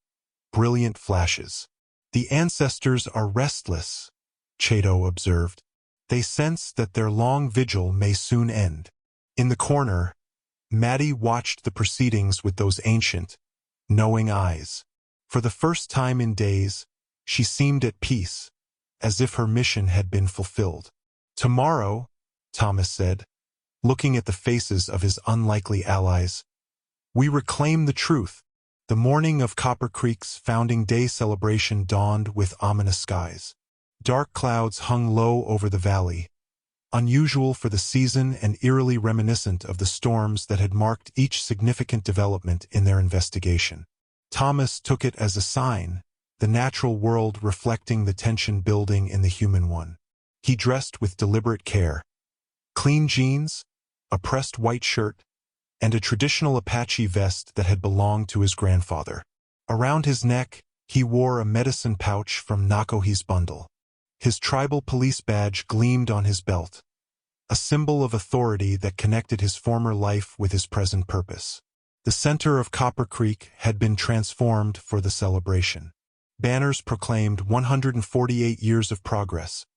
A: brilliant flashes. The ancestors are restless, Chato observed. They sense that their long vigil may soon end. In the corner, Maddie watched the proceedings with those ancient, knowing eyes. For the first time in days, she seemed at peace, as if her mission had been fulfilled. Tomorrow, Thomas said, looking at the faces of his unlikely allies, we reclaim the truth. The morning of Copper Creek's Founding Day celebration dawned with ominous skies. Dark clouds hung low over the valley, unusual for the season and eerily reminiscent of the storms that had marked each significant development in their investigation. Thomas took it as a sign, the natural world reflecting the tension building in the human one. He dressed with deliberate care. Clean jeans, a pressed white shirt, and a traditional Apache vest that had belonged to his grandfather. Around his neck, he wore a medicine pouch from Nakohi's bundle. His tribal police badge gleamed on his belt, a symbol of authority that connected his former life with his present purpose. The center of Copper Creek had been transformed for the celebration. Banners proclaimed 148 years of progress,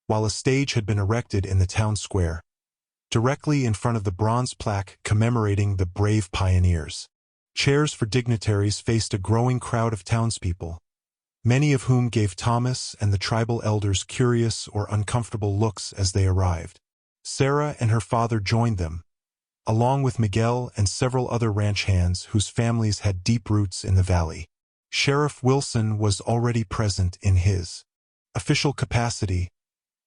A: while a stage had been erected in the town square, directly in front of the bronze plaque commemorating the brave pioneers. Chairs for dignitaries faced a growing crowd of townspeople, many of whom gave Thomas and the tribal elders curious or uncomfortable looks as they arrived. Sarah and her father joined them, along with Miguel and several other ranch hands whose families had deep roots in the valley. Sheriff Wilson was already present in his official capacity,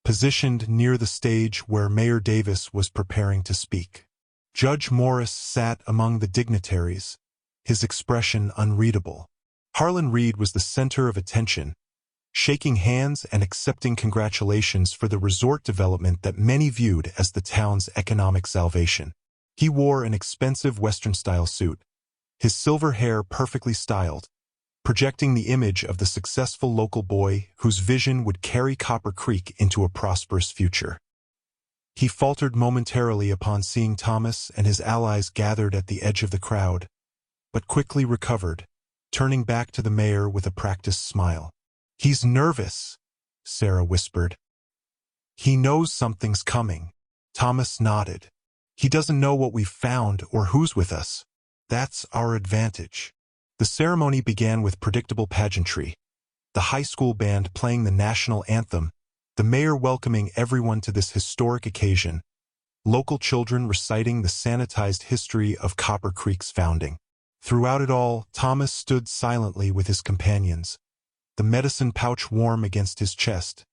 A: positioned near the stage where Mayor Davis was preparing to speak. Judge Morris sat among the dignitaries, his expression unreadable. Harlan Reed was the center of attention, shaking hands and accepting congratulations for the resort development that many viewed as the town's economic salvation. He wore an expensive Western-style suit, his silver hair perfectly styled, projecting the image of the successful local boy whose vision would carry Copper Creek into a prosperous future. He faltered momentarily upon seeing Thomas and his allies gathered at the edge of the crowd, but quickly recovered, turning back to the mayor with a practiced smile. He's nervous, Sarah whispered. He knows something's coming. Thomas nodded. He doesn't know what we've found or who's with us. That's our advantage. The ceremony began with predictable pageantry, the high school band playing the national anthem, the mayor welcoming everyone to this historic occasion, local children reciting the sanitized history of Copper Creek's founding. Throughout it all, Thomas stood silently with his companions, the medicine pouch warm against his chest,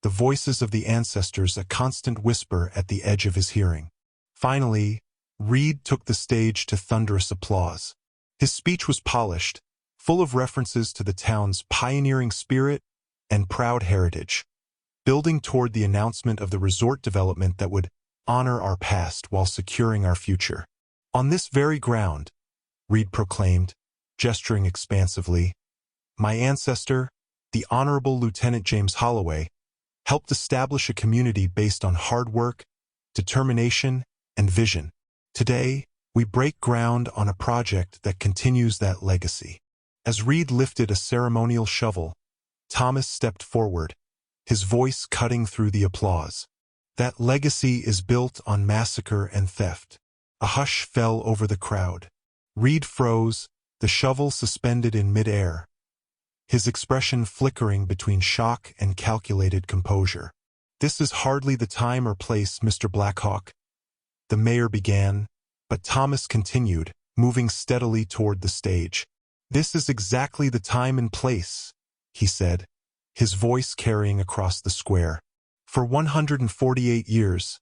A: the voices of the ancestors a constant whisper at the edge of his hearing. Finally, Reed took the stage to thunderous applause. His speech was polished, full of references to the town's pioneering spirit and proud heritage, building toward the announcement of the resort development that would honor our past while securing our future. On this very ground, Reed proclaimed, gesturing expansively, my ancestor, the Honorable Lieutenant James Holloway, helped establish a community based on hard work, determination, and vision. Today, we break ground on a project that continues that legacy. As Reed lifted a ceremonial shovel, Thomas stepped forward, his voice cutting through the applause. That legacy is built on massacre and theft. A hush fell over the crowd. Reed froze, the shovel suspended in midair, his expression flickering between shock and calculated composure. This is hardly the time or place, Mr. Blackhawk, the mayor began, but Thomas continued, moving steadily toward the stage. This is exactly the time and place, he said, his voice carrying across the square. For 148 years,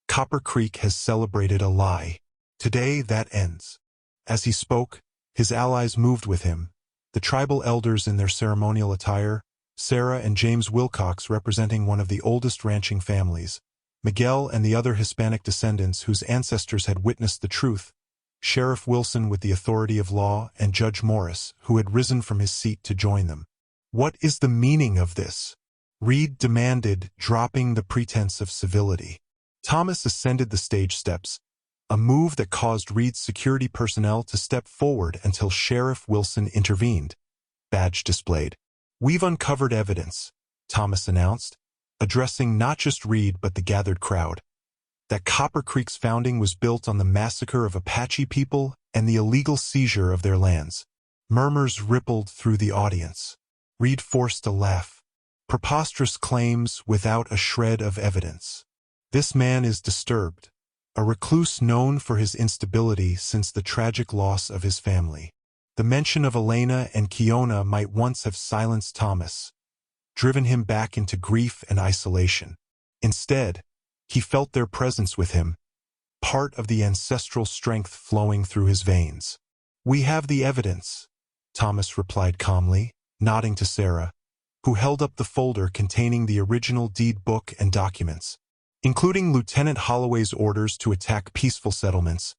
A: Copper Creek has celebrated a lie. Today that ends. As he spoke, his allies moved with him, The tribal elders in their ceremonial attire, Sarah and James Wilcox representing one of the oldest ranching families, Miguel and the other Hispanic descendants whose ancestors had witnessed the truth, Sheriff Wilson with the authority of law, and Judge Morris, who had risen from his seat to join them. "What is the meaning of this?" Reed demanded, dropping the pretense of civility. Thomas ascended the stage steps, a move that caused Reed's security personnel to step forward until Sheriff Wilson intervened, badge displayed. "We've uncovered evidence," Thomas announced, addressing not just Reed but the gathered crowd. That Copper Creek's founding was built on the massacre of Apache people and the illegal seizure of their lands. Murmurs rippled through the audience. Reed forced a laugh. "Preposterous claims without a shred of evidence. This man is disturbed, a recluse known for his instability since the tragic loss of his family." The mention of Elena and Kiona might once have silenced Thomas, driven him back into grief and isolation. Instead, he felt their presence with him, part of the ancestral strength flowing through his veins. "We have the evidence," Thomas replied calmly, nodding to Sarah, who held up the folder containing the original deed book and documents, including Lieutenant Holloway's orders to attack peaceful settlements,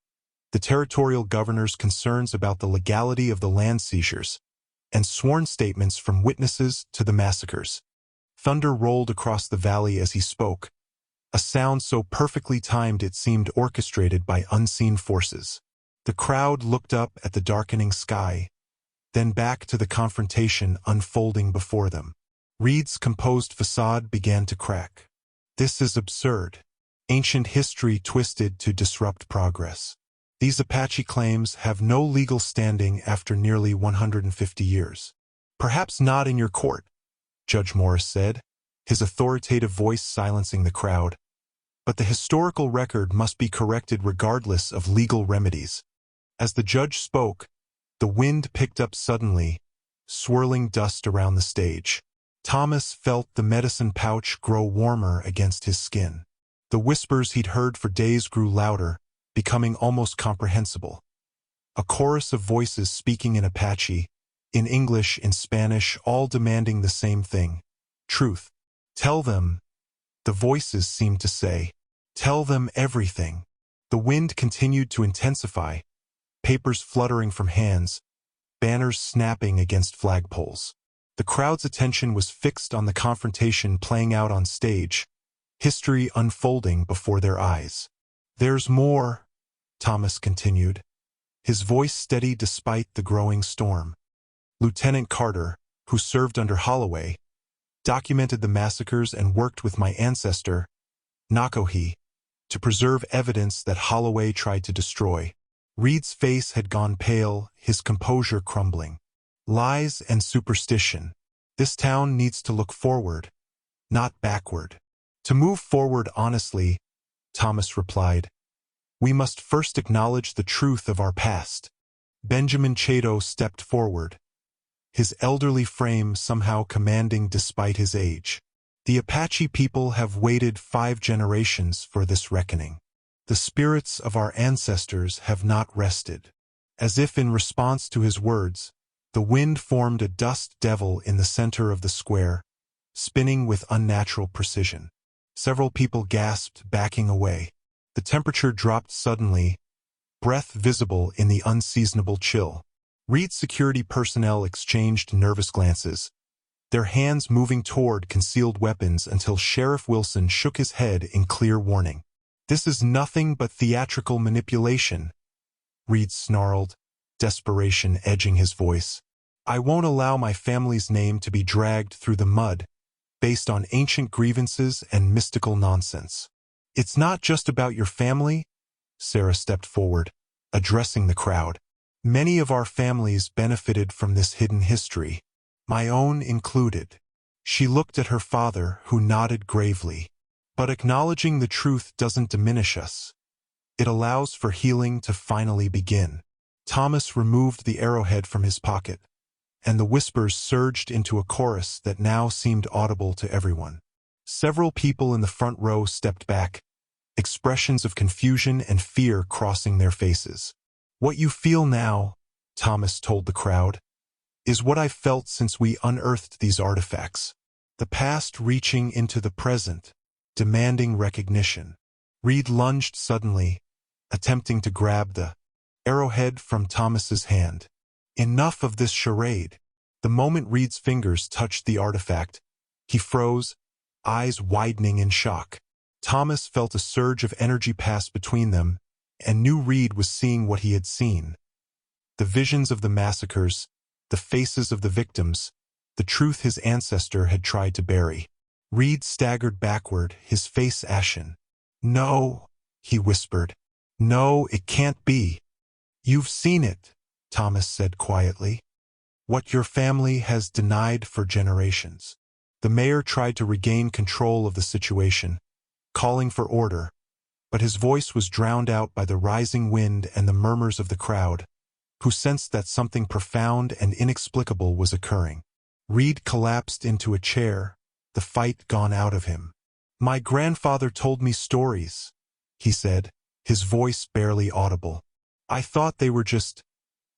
A: the territorial governor's concerns about the legality of the land seizures, and sworn statements from witnesses to the massacres. Thunder rolled across the valley as he spoke, a sound so perfectly timed it seemed orchestrated by unseen forces. The crowd looked up at the darkening sky, then back to the confrontation unfolding before them. Reed's composed facade began to crack. "This is absurd. Ancient history twisted to disrupt progress. These Apache claims have no legal standing after nearly 150 years. Perhaps not in your court," Judge Morris said, his authoritative voice silencing the crowd. "But the historical record must be corrected regardless of legal remedies." As the judge spoke, the wind picked up suddenly, swirling dust around the stage. Thomas felt the medicine pouch grow warmer against his skin. The whispers he'd heard for days grew louder, becoming almost comprehensible. A chorus of voices speaking in Apache, in English, in Spanish, all demanding the same thing: truth. "Tell them," the voices seemed to say. "Tell them everything." The wind continued to intensify, papers fluttering from hands, banners snapping against flagpoles. The crowd's attention was fixed on the confrontation playing out on stage, history unfolding before their eyes. "There's more," Thomas continued, his voice steady despite the growing storm. "Lieutenant Carter, who served under Holloway, documented the massacres and worked with my ancestor, Nakohi, to preserve evidence that Holloway tried to destroy." Reed's face had gone pale, his composure crumbling. "Lies and superstition. This town needs to look forward, not backward." "To move forward honestly," Thomas replied, "we must first acknowledge the truth of our past." Benjamin Chato stepped forward, his elderly frame somehow commanding despite his age. "The Apache people have waited 5 generations for this reckoning. The spirits of our ancestors have not rested." As if in response to his words, the wind formed a dust devil in the center of the square, spinning with unnatural precision. Several people gasped, backing away. The temperature dropped suddenly, breath visible in the unseasonable chill. Reed's security personnel exchanged nervous glances, their hands moving toward concealed weapons until Sheriff Wilson shook his head in clear warning. "This is nothing but theatrical manipulation," Reed snarled, desperation edging his voice. "I won't allow my family's name to be dragged through the mud, based on ancient grievances and mystical nonsense." "It's not just about your family," Sarah stepped forward, addressing the crowd. "Many of our families benefited from this hidden history, my own included." She looked at her father, who nodded gravely. "But acknowledging the truth doesn't diminish us. It allows for healing to finally begin." Thomas removed the arrowhead from his pocket, and the whispers surged into a chorus that now seemed audible to everyone. Several people in the front row stepped back, expressions of confusion and fear crossing their faces. "What you feel now," Thomas told the crowd, is what I've felt since we unearthed these artifacts. The past reaching into the present, demanding recognition. Reed lunged suddenly, attempting to grab the arrowhead from Thomas's hand. Enough of this charade. The moment Reed's fingers touched the artifact, he froze, eyes widening in shock. Thomas felt a surge of energy pass between them, and knew Reed was seeing what he had seen. The visions of the massacres, the faces of the victims, the truth his ancestor had tried to bury. Reed staggered backward, his face ashen. "No," he whispered. "No, it can't be." "You've seen it," Thomas said quietly. "What your family has denied for generations." The mayor tried to regain control of the situation, calling for order, but his voice was drowned out by the rising wind and the murmurs of the crowd, who sensed that something profound and inexplicable was occurring. Reed collapsed into a chair, the fight gone out of him. "My grandfather told me stories," he said, his voice barely audible. "I thought they were just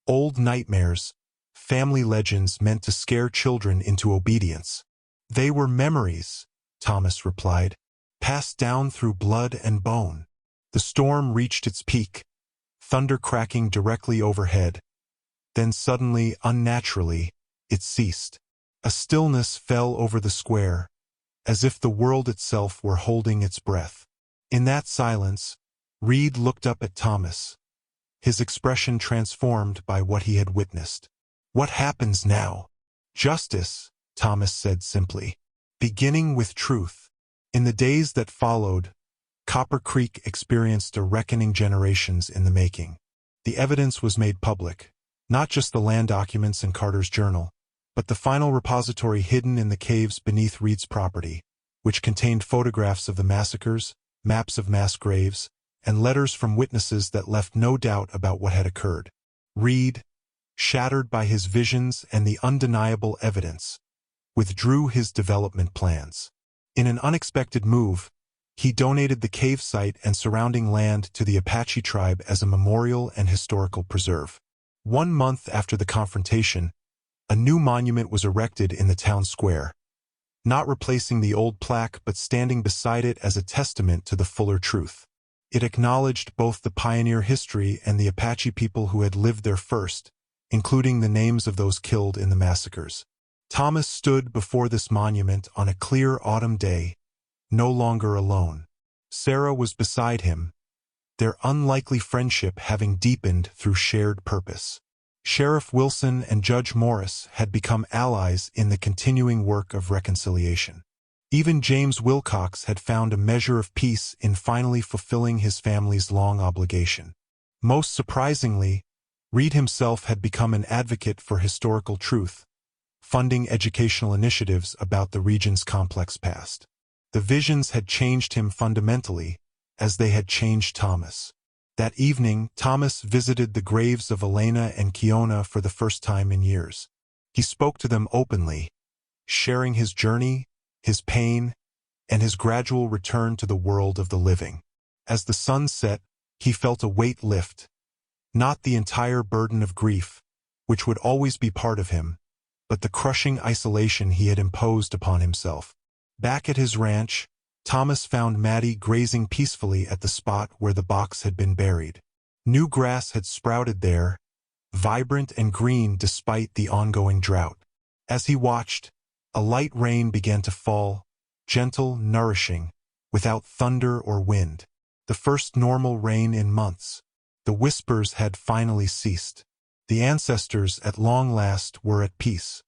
A: old nightmares, family legends meant to scare children into obedience." "They were memories," Thomas replied, "passed down through blood and bone." The storm reached its peak, thunder cracking directly overhead. Then suddenly, unnaturally, it ceased. A stillness fell over the square, as if the world itself were holding its breath. In that silence, Reed looked up at Thomas, his expression transformed by what he had witnessed. "What happens now?" "Justice," Thomas said simply, "beginning with truth." In the days that followed, Copper Creek experienced a reckoning generations in the making. The evidence was made public, not just the land documents in Carter's journal, but the final repository hidden in the caves beneath Reed's property, which contained photographs of the massacres, maps of mass graves, and letters from witnesses that left no doubt about what had occurred. Reed, shattered by his visions and the undeniable evidence, withdrew his development plans. In an unexpected move, he donated the cave site and surrounding land to the Apache tribe as a memorial and historical preserve. 1 month after the confrontation, a new monument was erected in the town square, not replacing the old plaque but standing beside it as a testament to the fuller truth. It acknowledged both the pioneer history and the Apache people who had lived there first, including the names of those killed in the massacres. Thomas stood before this monument on a clear autumn day, no longer alone. Sarah was beside him, their unlikely friendship having deepened through shared purpose. Sheriff Wilson and Judge Morris had become allies in the continuing work of reconciliation. Even James Wilcox had found a measure of peace in finally fulfilling his family's long obligation. Most surprisingly, Reed himself had become an advocate for historical truth, funding educational initiatives about the region's complex past. The visions had changed him fundamentally, as they had changed Thomas. That evening, Thomas visited the graves of Elena and Kiona for the first time in years. He spoke to them openly, sharing his journey, his pain, and his gradual return to the world of the living. As the sun set, he felt a weight lift, not the entire burden of grief, which would always be part of him, but the crushing isolation he had imposed upon himself. Back at his ranch, Thomas found Maddie grazing peacefully at the spot where the box had been buried. New grass had sprouted there, vibrant and green despite the ongoing drought. As he watched, a light rain began to fall, gentle, nourishing, without thunder or wind. The first normal rain in months. The whispers had finally ceased. The ancestors, at long last, were at peace.